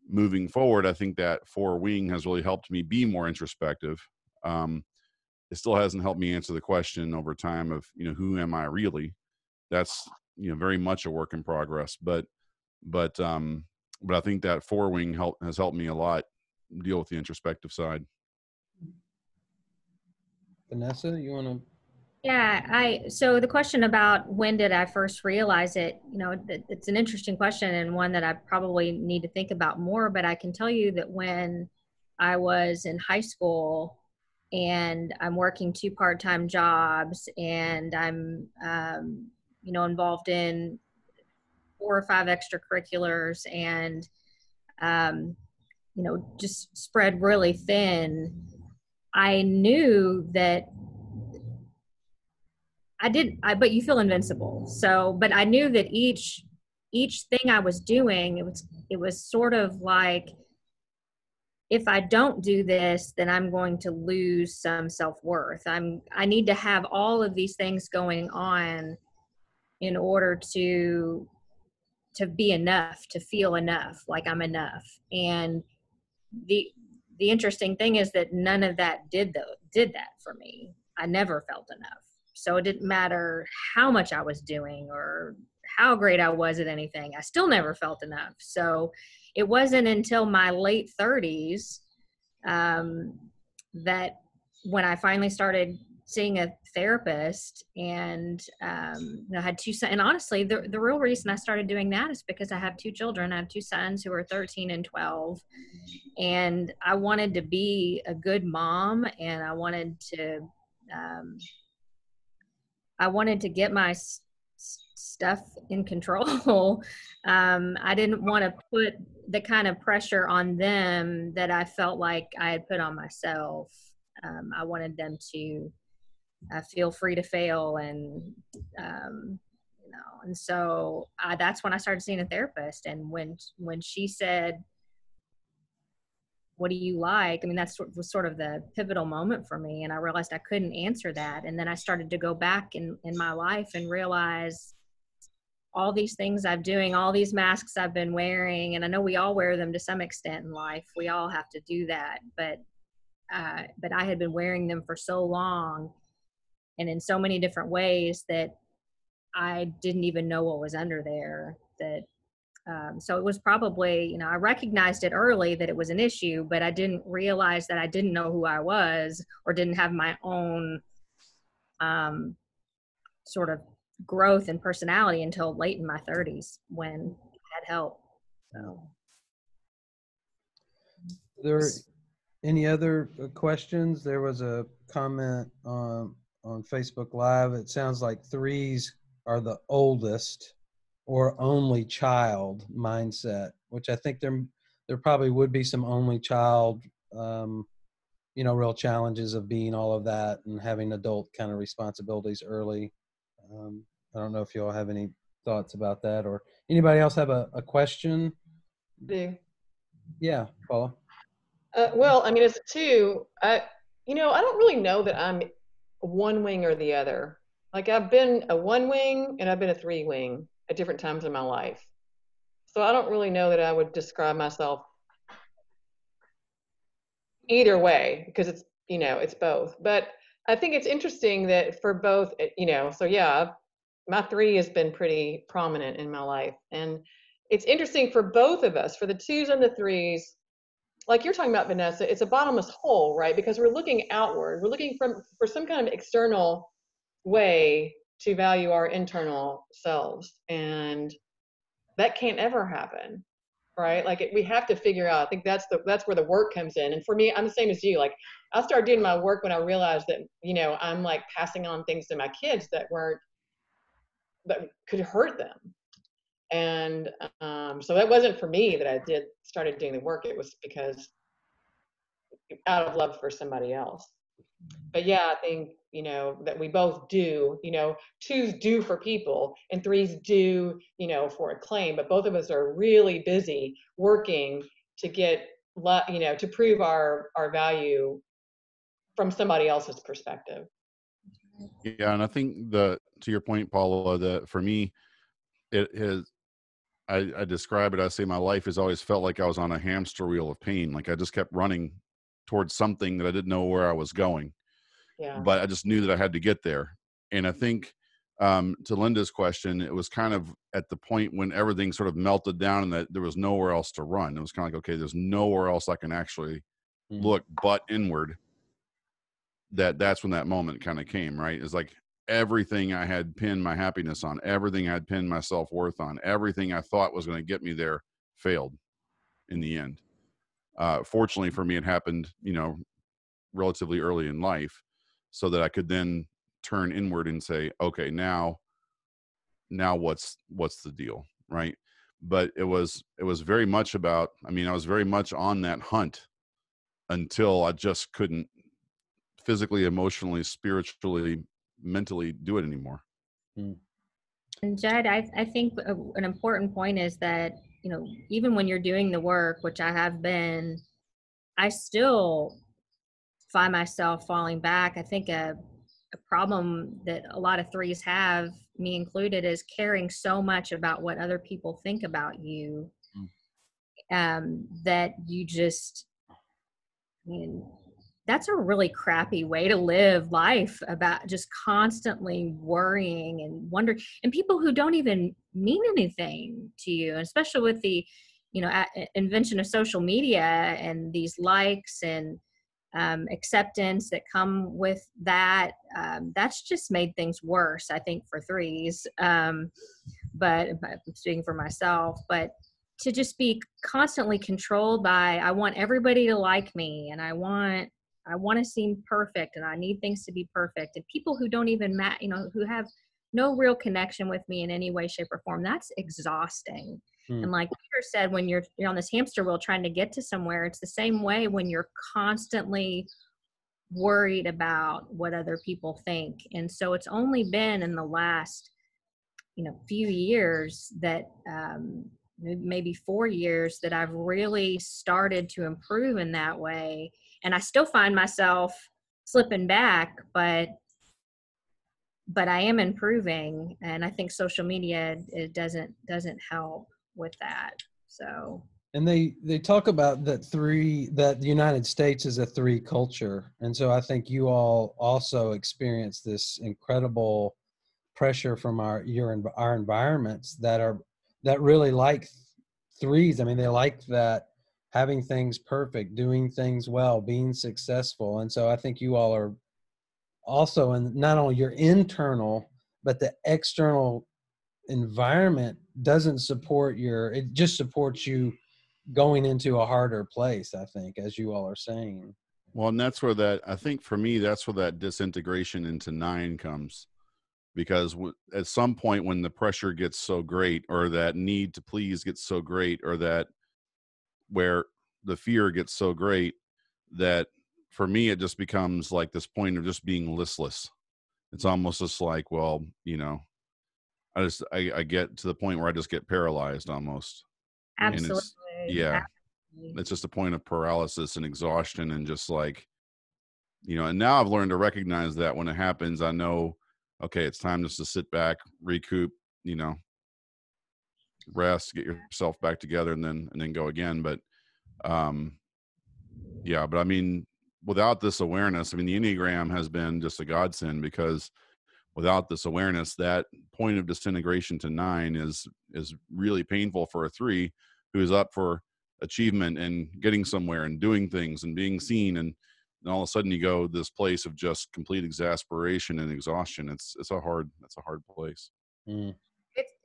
moving forward, I think that 4 wing has really helped me be more introspective. It still hasn't helped me answer the question over time of, who am I really? That's, very much a work in progress, but I think that 4 wing has helped me a lot deal with the introspective side. Vanessa, you want to? Yeah, so the question about when did I first realize it, it's an interesting question and one that I probably need to think about more, but I can tell you that when I was in high school and I'm working 2 part-time jobs and I'm, involved in 4 or 5 extracurriculars and, just spread really thin, I knew that but you feel invincible. So, but I knew that each thing I was doing, it was sort of like, if I don't do this, then I'm going to lose some self-worth. I need to have all of these things going on in order to be enough, to feel enough, like I'm enough. And the interesting thing is that none of that did that for me. I never felt enough. So it didn't matter how much I was doing or how great I was at anything. I still never felt enough. So it wasn't until my late 30s that when I finally started seeing a therapist and I had 2 sons. And honestly, the real reason I started doing that is because I have 2 children. I have 2 sons who are 13 and 12. And I wanted to be a good mom, and I wanted to get my stuff in control. I didn't want to put the kind of pressure on them that I felt like I had put on myself. I wanted them to feel free to fail, and and so that's when I started seeing a therapist. And when she said, "What do you like?" I mean, that was sort of the pivotal moment for me. And I realized I couldn't answer that. And then I started to go back in my life and realize all these things I'm doing, all these masks I've been wearing. And I know we all wear them to some extent in life. We all have to do that. But I had been wearing them for so long and in so many different ways that I didn't even know what was under there. So it was probably, I recognized it early that it was an issue, but I didn't realize that I didn't know who I was or didn't have my own sort of growth and personality until late in my 30s when I had help. So. There any other questions? There was a comment on Facebook Live. It sounds like threes are the oldest or only child mindset, which I think there probably would be some only child, real challenges of being all of that and having adult kind of responsibilities early. I don't know if you all have any thoughts about that, or anybody else have a question? Yeah, Paula. Well, I mean, it's two. I don't really know that I'm one wing or the other. Like I've been a one wing and I've been a three wing at different times in my life. So I don't really know that I would describe myself either way because it's both. But I think it's interesting that for both, so yeah, my three has been pretty prominent in my life. And it's interesting for both of us, for the twos and the threes, like you're talking about, Vanessa, it's a bottomless hole, right? Because we're looking outward. We're looking for some kind of external way to value our internal selves. And that can't ever happen, right? Like we have to figure out, I think that's where the work comes in. And for me, I'm the same as you. Like I started doing my work when I realized that, I'm like passing on things to my kids that could hurt them. And so that wasn't for me that I started doing the work. It was because out of love for somebody else. But yeah, I think, that we both do, twos do for people and threes do, for acclaim, but both of us are really busy working to get, to prove our value from somebody else's perspective. Yeah. And I think to your point, Paula, that for me, it has, I describe it, I say my life has always felt like I was on a hamster wheel of pain. Like I just kept running towards something that I didn't know where I was going. Yeah. But I just knew that I had to get there. And I think to Linda's question, it was kind of at the point when everything sort of melted down and that there was nowhere else to run. It was kind of like, okay, there's nowhere else I can actually look but inward. That's when that moment kind of came, right? It's like everything I had pinned my happiness on, everything I had pinned my self-worth on, everything I thought was going to get me there failed in the end. Fortunately for me, it happened, relatively early in life, so that I could then turn inward and say, okay, now what's the deal, right? But it was very much about, I was very much on that hunt until I just couldn't physically, emotionally, spiritually, mentally do it anymore. And Jed, I think an important point is that, even when you're doing the work, which I have been, I still find myself falling back. I think a problem that a lot of threes have, me included, is caring so much about what other people think about you, that you just, that's a really crappy way to live life, about just constantly worrying and wondering, and people who don't even mean anything to you, especially with the, invention of social media and these likes and acceptance that come with that. That's just made things worse, I think, for threes. But I'm speaking for myself, but to just be constantly controlled by, I want everybody to like me, and I want to seem perfect, and I need things to be perfect, and people who don't even who have no real connection with me in any way, shape, or form, that's exhausting. And like Peter said, when you're on this hamster wheel trying to get to somewhere, it's the same way when you're constantly worried about what other people think. And so it's only been in the last, few years that, maybe 4 years, that I've really started to improve in that way. And I still find myself slipping back, but I am improving. And I think social media, it doesn't help with that. So, and they talk about that the United States is a three culture, and so I think you all also experience this incredible pressure from our environments that really like threes. I mean, they like that, having things perfect, doing things well, being successful. And so I think you all are also, in not only your internal, but the external environment doesn't support it just supports you going into a harder place, I think, as you all are saying. Well, and that's where I think for me, that's where that disintegration into 9 comes. Because at some point when the pressure gets so great, or that need to please gets so great, or that where the fear gets so great, that for me, it just becomes like this point of just being listless. It's almost just like, well, I get to the point where I just get paralyzed almost. Absolutely. And it's just a point of paralysis and exhaustion, and just like, and now I've learned to recognize that when it happens, I know, okay, it's time just to sit back, recoup, rest, get yourself back together, and then go again. But but I mean, without this awareness, I mean, the Enneagram has been just a godsend, because without this awareness, that point of disintegration to 9 is really painful for a 3 who is up for achievement and getting somewhere and doing things and being seen, and all of a sudden you go this place of just complete exasperation and exhaustion. It's a hard place.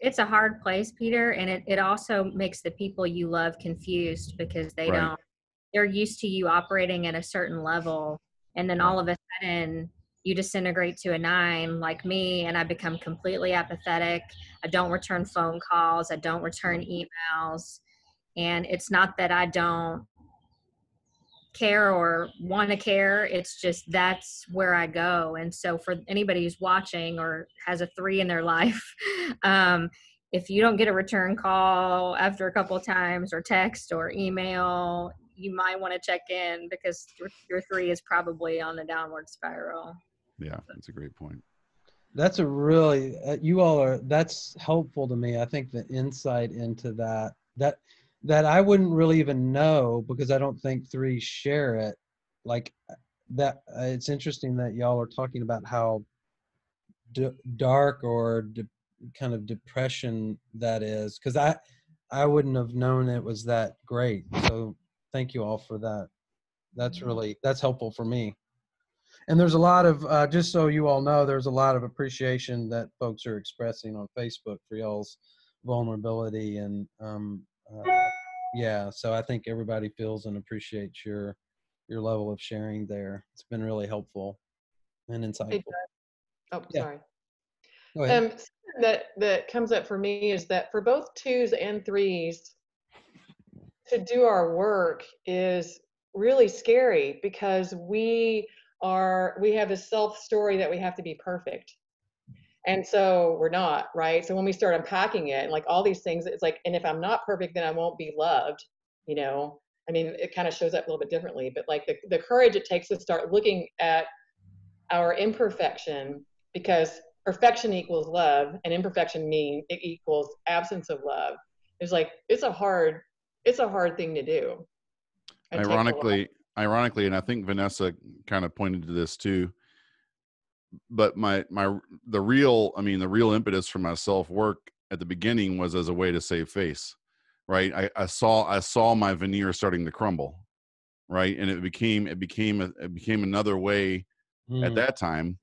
It's a hard place, Peter, and it also makes the people you love confused, because they're used to you operating at a certain level, and then all of a sudden you disintegrate to a 9 like me, and I become completely apathetic. I don't return phone calls, I don't return emails, and it's not that I don't care or want to care, it's just that's where I go. And so for anybody who's watching or has a 3 in their life, if you don't get a return call after a couple of times, or text or email, you might want to check in, because your 3 is probably on the downward spiral. Yeah, that's a great point. That's that's helpful to me. I think the insight into that I wouldn't really even know, because I don't think 3s share it like that. It's interesting that y'all are talking about how dark or kind of depression that is, because I wouldn't have known it was that great. So thank you all for that. That's helpful for me. And there's a lot of, just so you all know, there's a lot of appreciation that folks are expressing on Facebook for y'all's vulnerability. And so I think everybody feels and appreciates your level of sharing there. It's been really helpful and insightful. Sorry. Go ahead. Something that comes up for me is that for both 2s and 3s, to do our work is really scary, because we have this self-story that we have to be perfect. And so we're not, right? So when we start unpacking it, and like all these things, it's like, and if I'm not perfect, then I won't be loved, I mean, it kind of shows up a little bit differently, but like the courage it takes to start looking at our imperfection, because perfection equals love, and imperfection it equals absence of love. It's like, it's a hard thing to do. Ironically, and I think Vanessa kind of pointed to this too, but the real impetus for my self-work at the beginning was as a way to save face, right? I saw my veneer starting to crumble, right? And it became another way at that time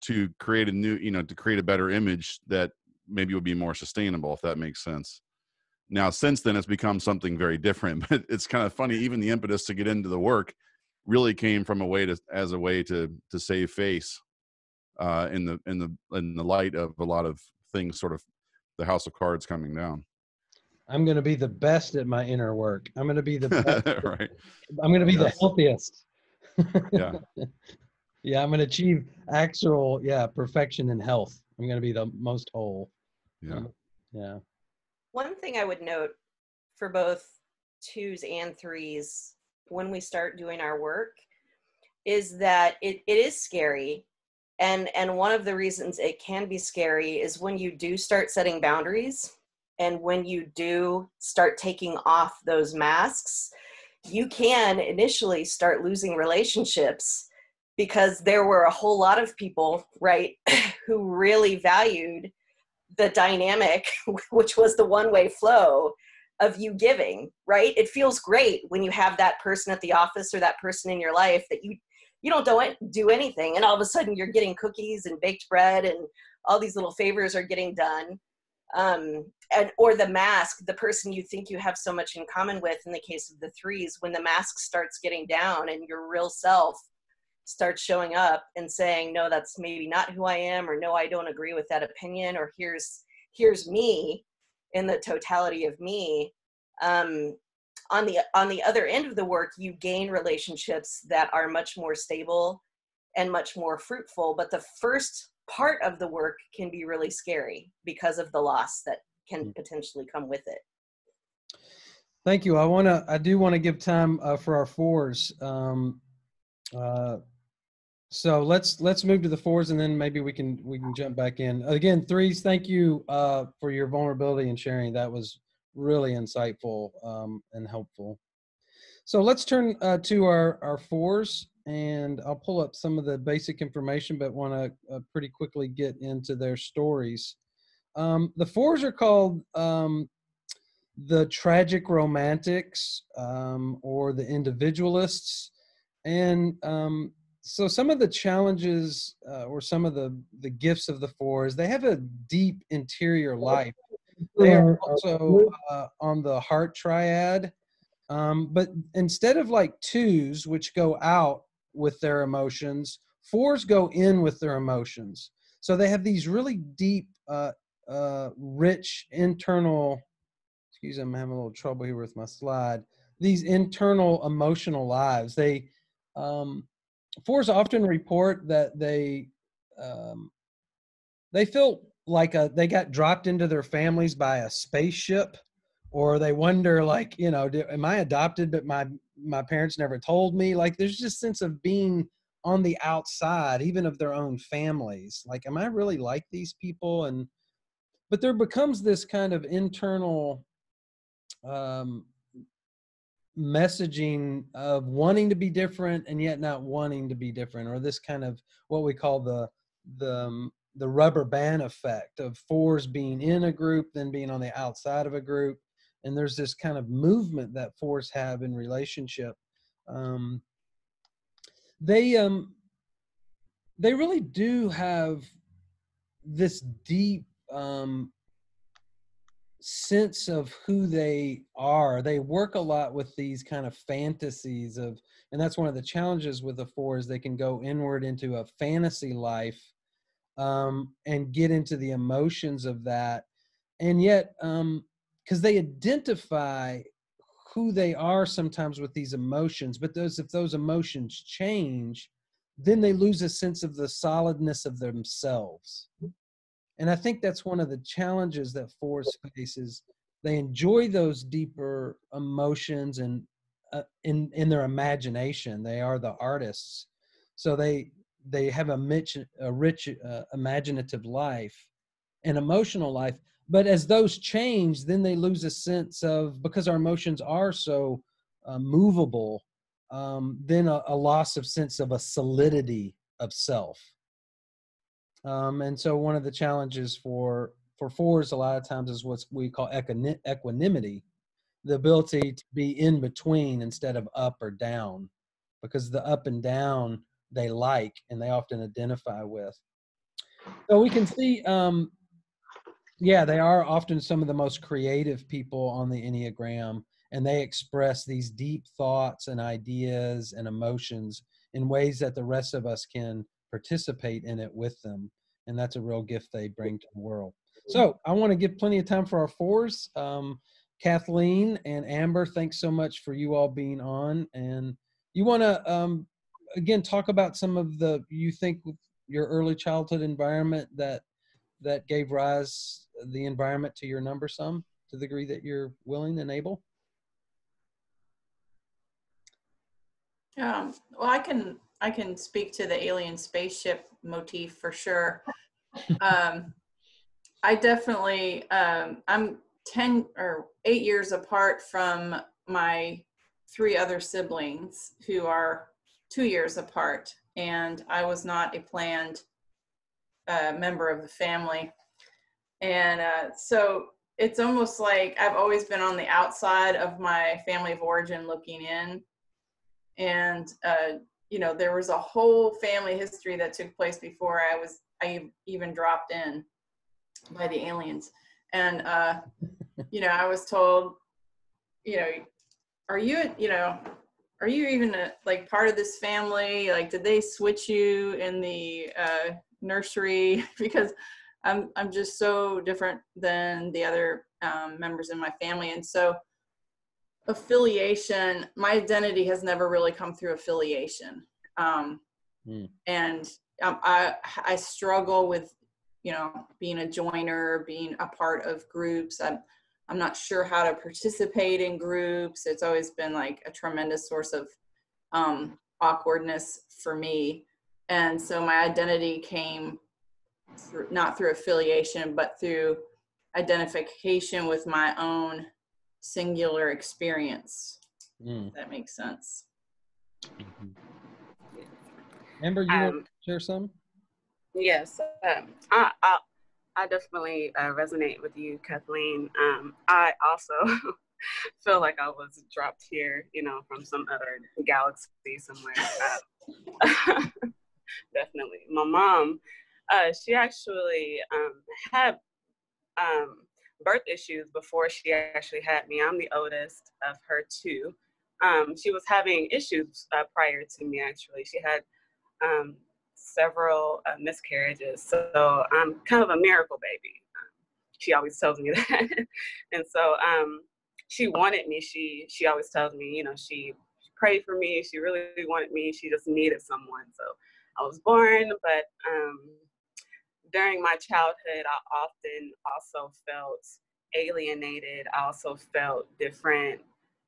to create to create a better image that maybe would be more sustainable, if that makes sense. Now, since then, it's become something very different. But it's kind of funny. Even the impetus to get into the work really came from as a way to save face in the light of a lot of things, sort of the house of cards coming down. I'm going to be the best at my inner work. I'm going to be the best. Right. I'm going to be the healthiest. Yeah. Yeah, I'm going to achieve actual, perfection and health. I'm going to be the most whole. Yeah. Yeah. One thing I would note for both 2s and 3s when we start doing our work is that it is scary. And one of the reasons it can be scary is when you do start setting boundaries, and when you do start taking off those masks, you can initially start losing relationships, because there were a whole lot of people, right, who really valued the dynamic, which was the one-way flow of you giving, right? It feels great when you have that person at the office or that person in your life that you don't do anything, and all of a sudden you're getting cookies and baked bread and all these little favors are getting done. Or the mask, the person you think you have so much in common with, in the case of the threes, when the mask starts getting down and your real self starts showing up and saying, no, that's maybe not who I am, or no, I don't agree with that opinion, or here's me in the totality of me. On the other end of the work, you gain relationships that are much more stable and much more fruitful. But the first part of the work can be really scary because of the loss that can potentially come with it. Thank you. I do want to give time for our fours. So let's move to the fours, and then maybe we can jump back in. Again, threes, thank you for your vulnerability and sharing. That was really insightful and helpful. So let's turn to our fours, and I'll pull up some of the basic information, but want to pretty quickly get into their stories. The fours are called the tragic romantics, or the individualists, and so some of the challenges or some of the gifts of the fours, they have a deep interior life. They are also on the Heart Triad, but instead of like twos, which go out with their emotions, fours go in with their emotions. So they have these really deep, rich internal, excuse me, I'm having a little trouble here with my slide, these internal emotional lives. Fours often report that they feel like they got dropped into their families by a spaceship, or they wonder, like, am I adopted, but my parents never told me? Like, there's just a sense of being on the outside, even of their own families. Like, am I really like these people? But there becomes this kind of internal messaging of wanting to be different and yet not wanting to be different, or this kind of what we call the rubber band effect of fours being in a group, then being on the outside of a group. And there's this kind of movement that fours have in relationship. They really do have this deep sense of who they are. They work a lot with these kind of fantasies of, and that's one of the challenges with the fours. They can go inward into a fantasy life and get into the emotions of that. And yet, because they identify who they are sometimes with these emotions, but if those emotions change, then they lose a sense of the solidness of themselves. And I think that's one of the challenges that fours face, is they enjoy those deeper emotions and in their imagination. They are the artists. So they have a rich imaginative life and emotional life. But as those change, then they lose a sense of, because our emotions are so movable, then a loss of sense of a solidity of self. And so one of the challenges for fours a lot of times is what we call equanimity, the ability to be in between instead of up or down, because the up and down they like and they often identify with. So we can see, they are often some of the most creative people on the Enneagram, and they express these deep thoughts and ideas and emotions in ways that the rest of us can participate in it with them. And that's a real gift they bring to the world. So I want to give plenty of time for our fours. Kathleen and Amber, thanks so much for you all being on. And you want to, again, talk about some of you think your early childhood environment that gave rise the environment to your number some, to the degree that you're willing and able? Well, I can speak to the alien spaceship motif for sure. I definitely, I'm 10 or 8 years apart from my 3 other siblings, who are 2 years apart. and I was not a planned member of the family. And so it's almost like I've always been on the outside of my family of origin looking in. And, you know, there was a whole family history that took place before I even dropped in by the aliens. And, you know, I was told, you know, are you even like part of this family? Like, did they switch you in the nursery? Because I'm just so different than the other members in my family. And so affiliation, my identity has never really come through affiliation. And I struggle with, you know, being a joiner, being a part of groups. I'm not sure how to participate in groups. It's always been like a tremendous source of awkwardness for me. And so my identity came through, not through affiliation, but through identification with my own singular experience. If that makes sense. Amber, you want to share some? Yes, I definitely resonate with you, Kathleen. I also feel like I was dropped here, you know, from some other galaxy somewhere. Definitely. My mom, she actually had birth issues before she actually had me. I'm the oldest of her two. She was having issues prior to me, actually. She had several miscarriages. So I'm kind of a miracle baby. She always tells me that. And so she wanted me. She always tells me, you know, she prayed for me. She really wanted me. She just needed someone. So I was born, but during my childhood, I often also felt alienated. I also felt different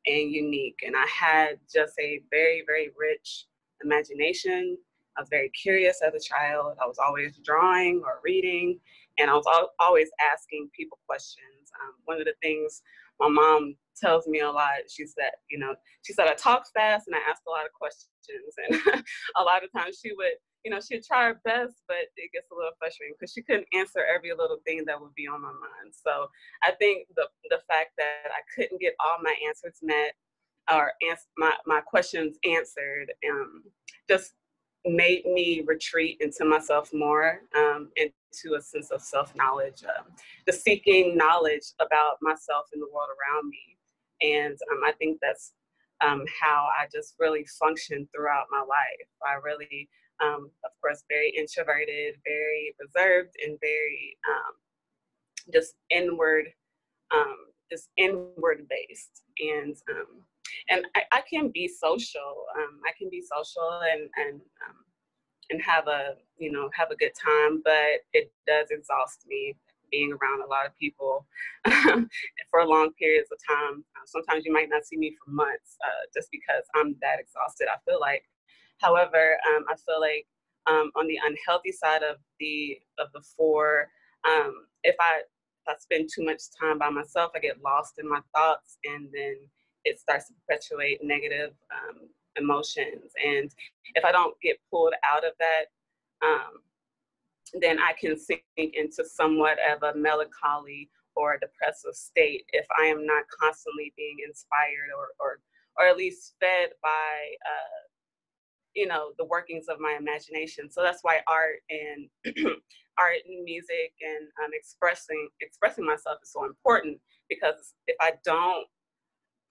and unique. And I had just a very, very rich imagination. I was very curious as a child. I was always drawing or reading, and I was always asking people questions. One of the things my mom tells me a lot, she said I talk fast and I ask a lot of questions. And a lot of times she would, you know, she'd try her best, but it gets a little frustrating because she couldn't answer every little thing that would be on my mind. So I think the fact that I couldn't get all my answers met or my questions answered just made me retreat into myself more, into a sense of self-knowledge, the seeking knowledge about myself and the world around me. And I think that's how I just really functioned throughout my life. I really, of course, very introverted, very reserved, and very just inward based. And I can be social. I can be social and have a good time, but it does exhaust me being around a lot of people for long periods of time. Sometimes you might not see me for months just because I'm that exhausted, I feel like. However, I feel like on the unhealthy side of the four, if I spend too much time by myself, I get lost in my thoughts, and then it starts to perpetuate negative emotions. And if I don't get pulled out of that, then I can sink into somewhat of a melancholy or a depressive state if I am not constantly being inspired or at least fed by the workings of my imagination. So that's why art and art and music and expressing myself is so important, because if I don't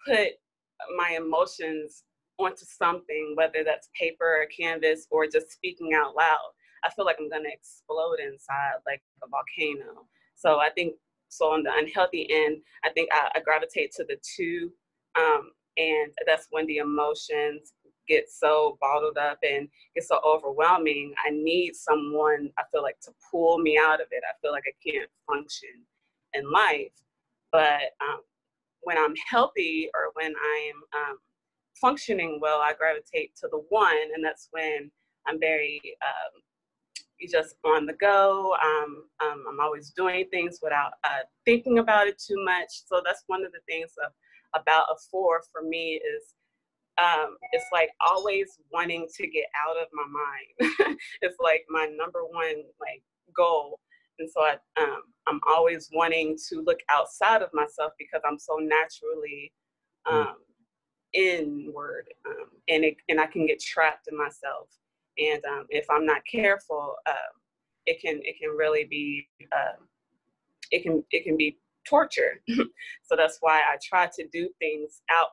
put my emotions onto something, whether that's paper or canvas or just speaking out loud, I feel like I'm going to explode inside like a volcano. So I think, so on the unhealthy end, I think I gravitate to the two, and that's when the emotions get so bottled up and get so overwhelming. I need someone, I feel like, to pull me out of it. I feel like I can't function in life. But when I'm healthy or when I'm functioning well, I gravitate to the one, and that's when I'm very just on the go. I'm always doing things without thinking about it too much. So that's one of the things about a four for me is it's like always wanting to get out of my mind. It's like my number one like goal. And so I'm always wanting to look outside of myself because I'm so naturally inward, and I can get trapped in myself. And if I'm not careful, it can really be it can be torture. So that's why I try to do things out,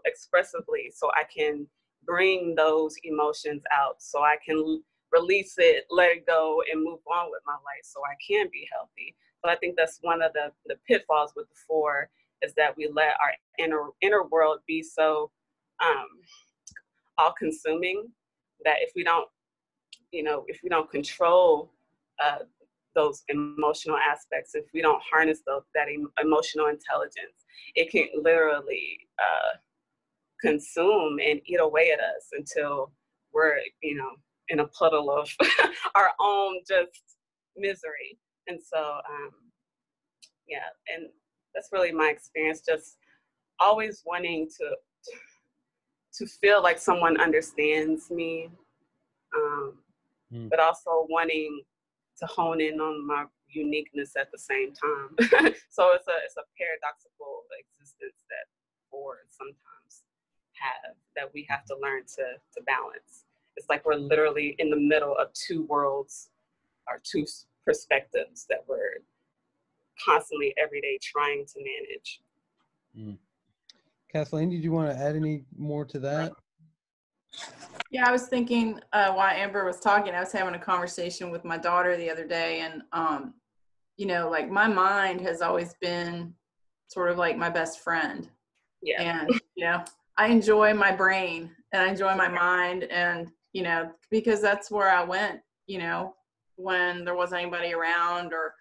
expressively, so I can bring those emotions out, so I can release it, let it go, and move on with my life, so I can be healthy. So I think that's one of the pitfalls with the 4, is that we let our inner world be so all-consuming that if we don't control those emotional aspects, if we don't harness that emotional intelligence, it can literally consume and eat away at us until we're, in a puddle of our own just misery. And so, and that's really my experience, just always wanting to feel like someone understands me, but also wanting to hone in on my uniqueness at the same time. So it's a paradoxical existence that 4 sometimes have, that we have to learn to balance. It's like we're literally in the middle of 2 worlds, or 2 perspectives that we're constantly every day trying to manage. Kathleen, did you want to add any more to that? Yeah, I was thinking while Amber was talking, I was having a conversation with my daughter the other day, and like my mind has always been sort of like my best friend. Yeah. And I enjoy my brain and I enjoy my mind, and because that's where I went, when there wasn't anybody around, or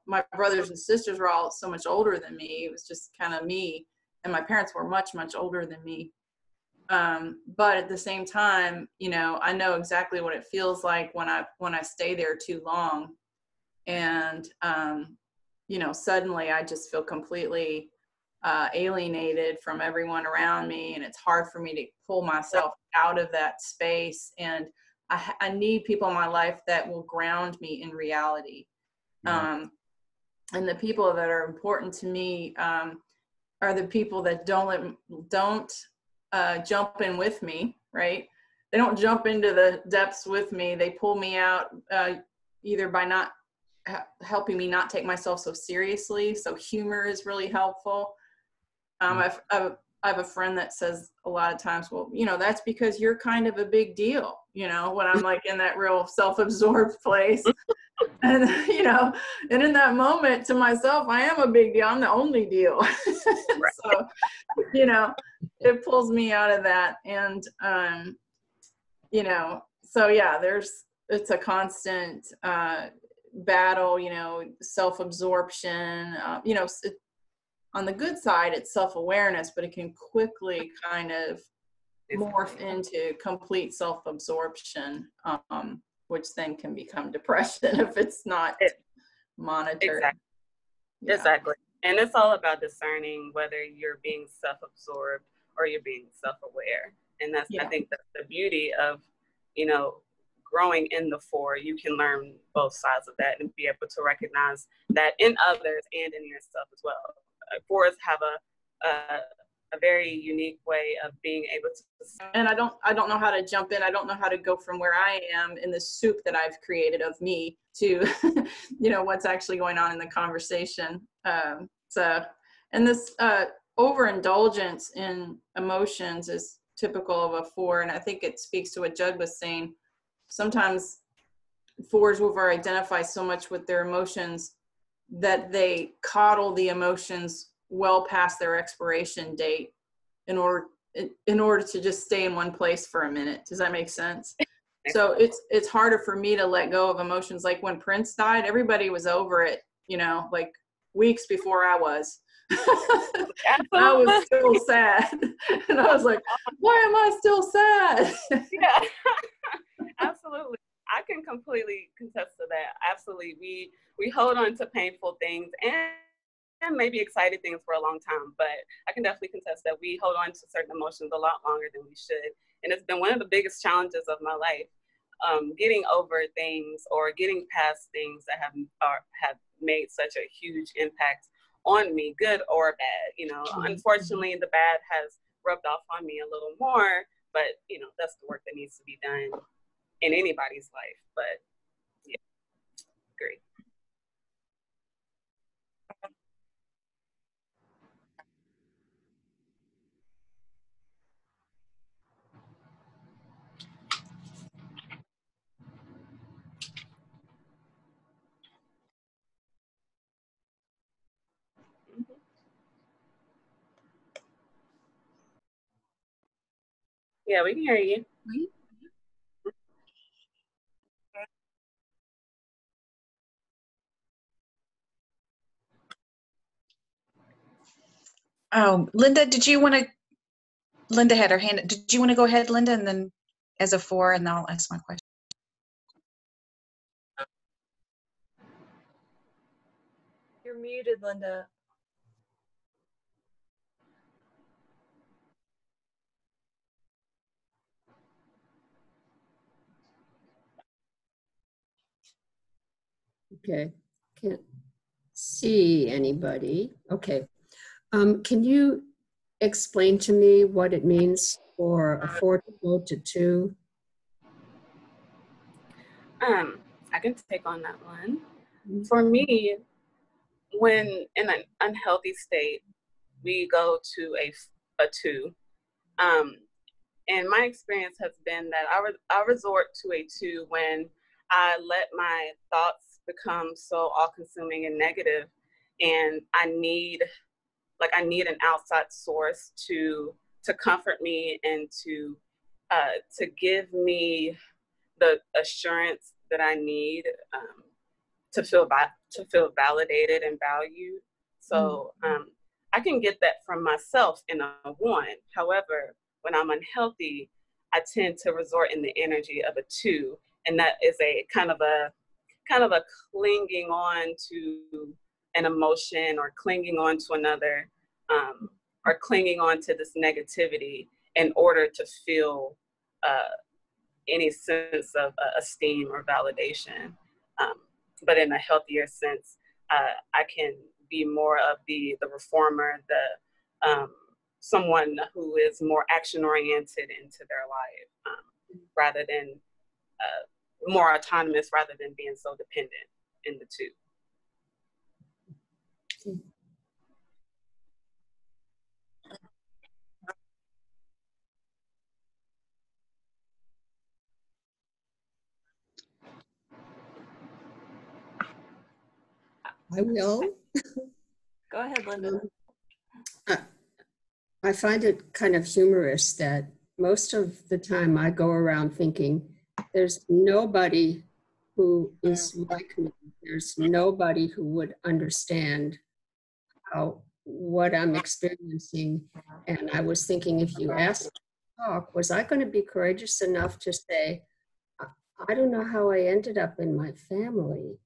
my brothers and sisters were all so much older than me. It was just kind of me, and my parents were much older than me. But at the same time, I know exactly what it feels like when I stay there too long, and suddenly I just feel completely alienated from everyone around me, and it's hard for me to pull myself out of that space. And I need people in my life that will ground me in reality. And the people that are important to me are the people that don't jump in with me, right? They don't jump into the depths with me. They pull me out either by not helping me not take myself so seriously. So humor is really helpful. I have a friend that says a lot of times, well, that's because you're kind of a big deal, when I'm like in that real self-absorbed place. And, and in that moment to myself, I am a big deal. I'm the only deal. So, it pulls me out of that. And, so yeah, it's a constant battle, self-absorption, on the good side, it's self-awareness, but it can quickly kind of morph into complete self-absorption, which then can become depression if it's not monitored. Exactly. And it's all about discerning whether you're being self-absorbed or you're being self-aware. And I think that's the beauty of, growing in the 4. You can learn both sides of that and be able to recognize that in others and in yourself as well. 4s have a very unique way of being able to. And I don't know how to jump in. I don't know how to go from where I am in the soup that I've created of me to, what's actually going on in the conversation. And this overindulgence in emotions is typical of a 4. And I think it speaks to what Judd was saying. Sometimes 4s will identify so much with their emotions that they coddle the emotions well past their expiration date in order to just stay in one place for a minute. Does that make sense? So it's harder for me to let go of emotions. Like when Prince died, everybody was over it, like weeks before I was. I was still sad. And I was like, why am I still sad? Yeah, absolutely. I can completely contest to that. Absolutely. We hold on to painful things, and maybe excited things for a long time, but I can definitely contest that we hold on to certain emotions a lot longer than we should. And it's been one of the biggest challenges of my life, getting over things or getting past things that have made such a huge impact on me, good or bad. You know, unfortunately, the bad has rubbed off on me a little more, but you know, that's the work that needs to be done in anybody's life. But yeah, agree. Yeah, we can hear you. Oh, Linda, Linda had her hand. Did you want to go ahead, Linda, and then as a 4, and then I'll ask my question. You're muted, Linda. Okay, can't see anybody. Okay. Can you explain to me what it means for a 4 to go to 2? I can take on that one. For me, when in an unhealthy state, we go to a 2. And my experience has been that I resort to a 2 when I let my thoughts become so all-consuming and negative, and I need an outside source to comfort me and to give me the assurance that I need to feel validated and valued. So I can get that from myself in a 1. However, when I'm unhealthy, I tend to resort in the energy of a 2, and that is a kind of a clinging on to an emotion, or clinging on to another, or clinging on to this negativity in order to feel any sense of esteem or validation. But in a healthier sense, I can be more of the reformer, someone who is more action oriented into their life, rather than more autonomous, rather than being so dependent in the 2. I will. Go ahead, Linda. I find it kind of humorous that most of the time I go around thinking there's nobody who is like me. There's nobody who would understand what I'm experiencing. And I was thinking, if you asked me to talk, was I going to be courageous enough to say, I don't know how I ended up in my family.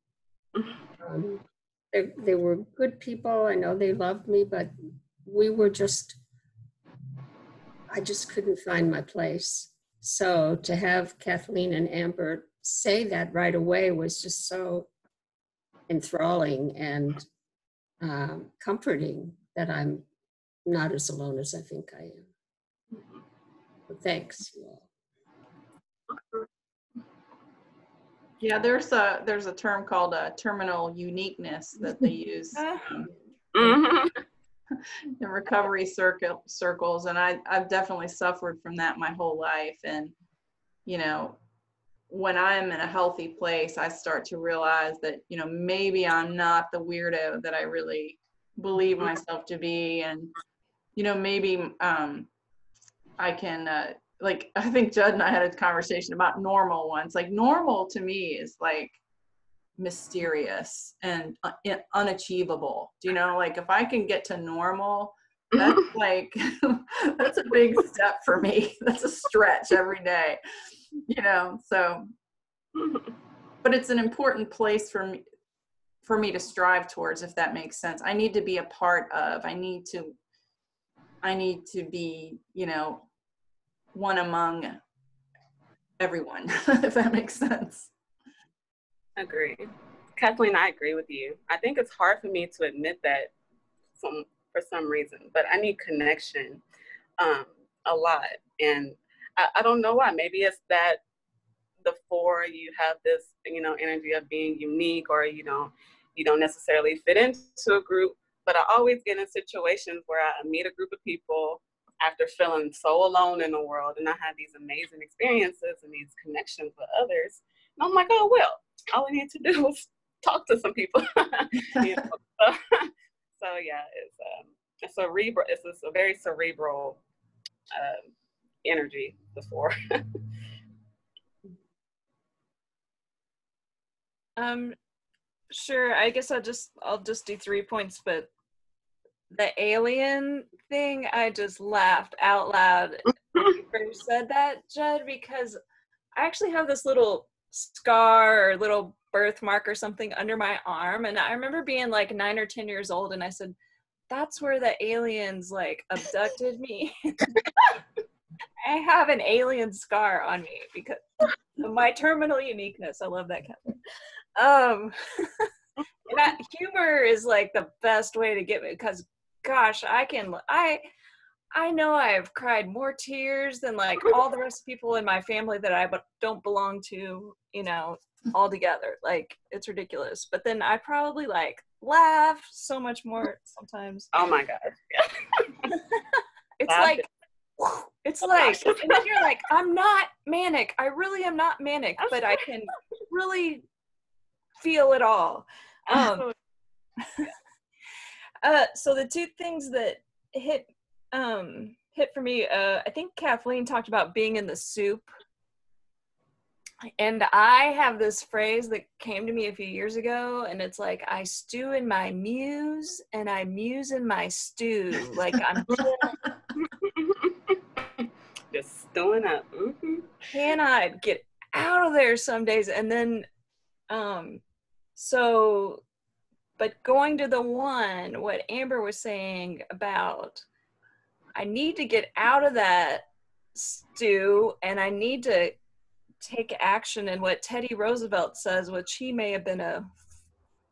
They were good people. I know they loved me, but I just couldn't find my place. So to have Kathleen and Amber say that right away was just so enthralling and comforting that I'm not as alone as I think I am. But thanks, you all. Yeah, there's a term called terminal uniqueness that they use in recovery circles, and I've definitely suffered from that my whole life. And you know, when I'm in a healthy place, I start to realize that, you know, maybe I'm not the weirdo that I really believe myself to be, and you know, maybe I can like, I think Judd and I had a conversation about normal once. Like, normal to me is like mysterious and unachievable. Do you know, like, if I can get to normal, that's like that's a big step for me. That's a stretch every day, you know. So but it's an important place for me, for me to strive towards, if that makes sense. I need to be a part of, I need to be, you know, one among everyone, if that makes sense. Agree. Kathleen, I agree with you. I think it's hard for me to admit that for some reason, but I need connection a lot. And I don't know why. Maybe it's that the 4, you have this, you know, energy of being unique, or you don't necessarily fit into a group. But I always get in situations where I meet a group of people after feeling so alone in the world, and I have these amazing experiences and these connections with others. And I'm like, oh, well, all I need to do is talk to some people. You know? So yeah, it's a very cerebral energy, the 4. Sure. I guess I'll just do 3 points, but the alien thing, I just laughed out loud when you first said that, Judd, because I actually have this little scar or little birthmark or something under my arm, and I remember being like 9 or 10 years old, and I said, that's where the aliens like abducted me. I have an alien scar on me because of my terminal uniqueness. I love that, Catherine. That humor is like the best way to get me, because gosh, I know I've cried more tears than like all the rest of people in my family that I don't belong to, you know, all together. Like, it's ridiculous. But then I probably like laugh so much more sometimes. Oh my God. Yeah. It's like, and then you're like, I'm not manic. I really am not manic, but I can really feel it all. So the 2 things that hit for me, I think Kathleen talked about being in the soup. And I have this phrase that came to me a few years ago, and it's like, I stew in my muse and I muse in my stew. Like, I'm just stewing up. Cannot get out of there some days. And then, but going to the 1, what Amber was saying about, I need to get out of that stew and I need to take action. And what Teddy Roosevelt says, which he may have been a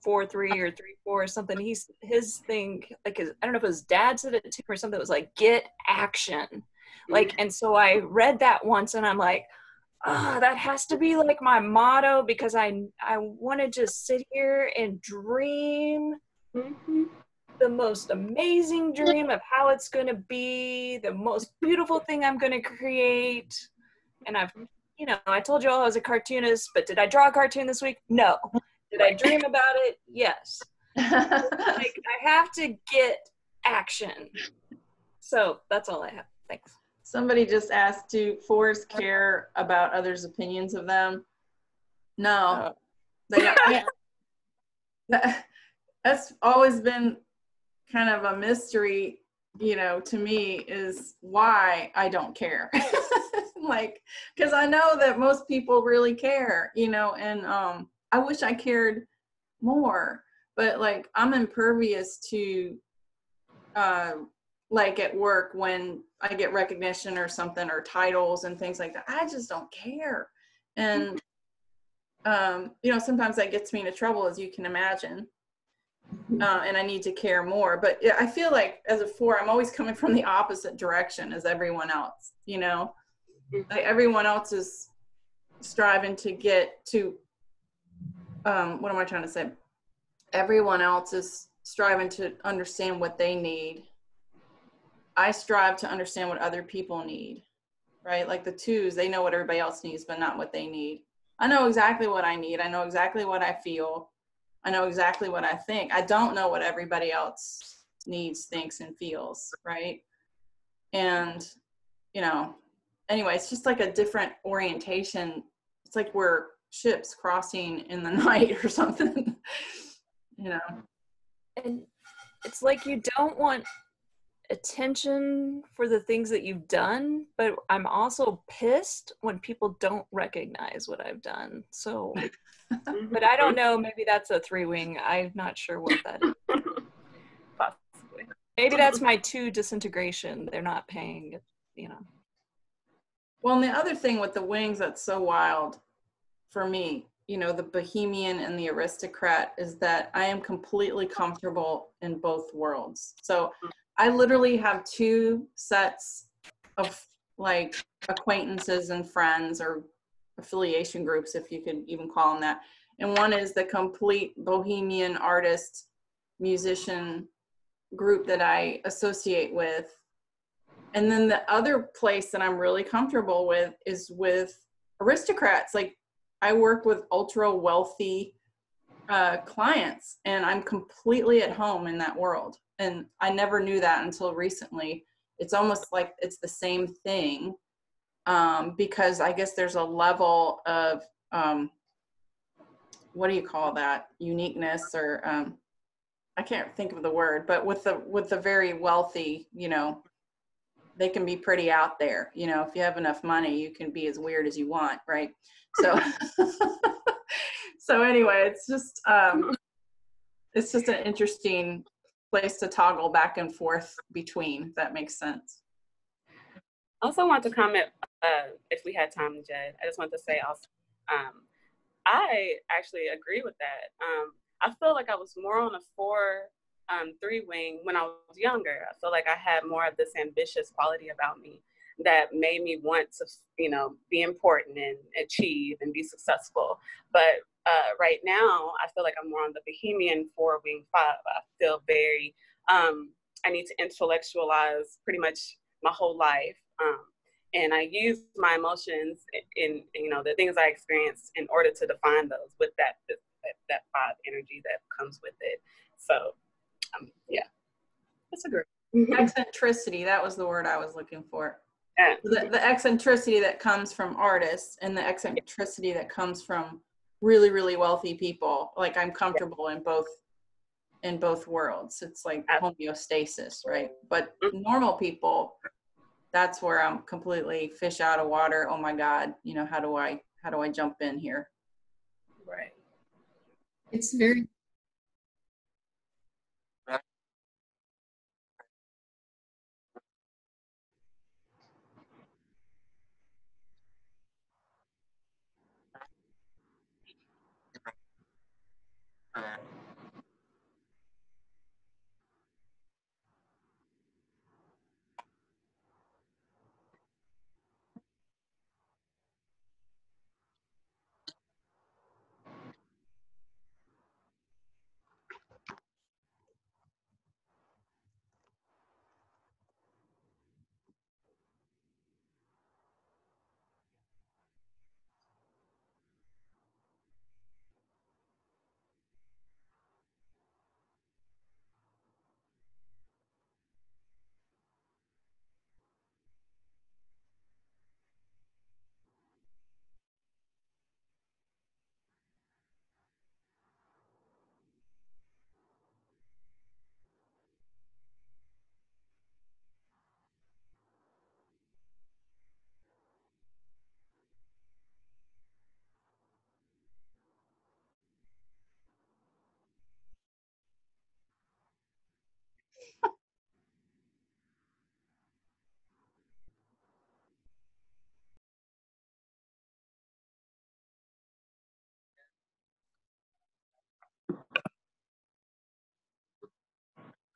4-3 or 3-4 or something, his thing, like, I don't know if his dad said it to him or something, it was like, get action. Like, and so I read that once and I'm like, that has to be like my motto, because I want to just sit here and dream the most amazing dream of how it's going to be, the most beautiful thing I'm going to create. And I told you all I was a cartoonist, but did I draw a cartoon this week? No. Did I dream about it? Yes. Like, I have to get action. So that's all I have. Thanks. Somebody just asked, do 4s care about others' opinions of them? No. That's always been kind of a mystery, you know, to me, is why I don't care. Like, because I know that most people really care, you know, and I wish I cared more, but like, I'm impervious to like at work when I get recognition or something, or titles and things like that. I just don't care. And, you know, sometimes that gets me into trouble, as you can imagine. And I need to care more. But yeah, I feel like as a 4, I'm always coming from the opposite direction as everyone else, you know? Like, everyone else is striving to get to, what am I trying to say? Everyone else is striving to understand what they need. I strive to understand what other people need, right? Like the 2s, they know what everybody else needs, but not what they need. I know exactly what I need. I know exactly what I feel. I know exactly what I think. I don't know what everybody else needs, thinks, and feels, right? And, you know, anyway, it's just like a different orientation. It's like we're ships crossing in the night or something, you know? And it's like, you don't want, attention for the things that you've done, but I'm also pissed when people don't recognize what I've done. So, but I don't know, maybe that's a 3-wing. I'm not sure what that is. Possibly. Maybe that's my 2 disintegration. They're not paying, Well, and the other thing with the wings that's so wild for me, the bohemian and the aristocrat, is that I am completely comfortable in both worlds. So I literally have 2 sets of like acquaintances and friends, or affiliation groups, if you could even call them that. And one is the complete bohemian artist, musician group that I associate with. And then the other place that I'm really comfortable with is with aristocrats. Like, I work with ultra wealthy clients, and I'm completely at home in that world. And I never knew that until recently. It's almost like it's the same thing, because I guess there's a level of, what do you call that? Uniqueness, or I can't think of the word, but with the very wealthy, they can be pretty out there. If you have enough money, you can be as weird as you want, right? So, so anyway, it's just an interesting place to toggle back and forth between, if that makes sense. I also want to comment, if we had time, Jed. I just want to say also, I actually agree with that. I feel like I was more on a 4-3 wing when I was younger. I feel like I had more of this ambitious quality about me that made me want to, be important and achieve and be successful. But right now, I feel like I'm more on the bohemian 4-wing 5. I feel very, I need to intellectualize pretty much my whole life. And I use my emotions in the things I experience in order to define those with that 5 energy that comes with it. So, yeah, that's a great. Eccentricity, that was the word I was looking for. Yeah. The eccentricity that comes from artists, and the eccentricity that comes from really, really wealthy people. Like, I'm comfortable in both worlds. It's like homeostasis, right? But normal people, that's where I'm completely fish out of water. Oh my God, how do I jump in here? Right. It's very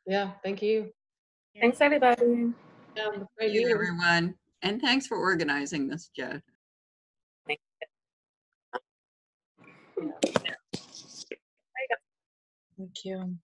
Yeah, thank you. Thanks, everybody. Yeah, Thank great you, meeting. everyone. And thanks for organizing this, Joe. Thank you.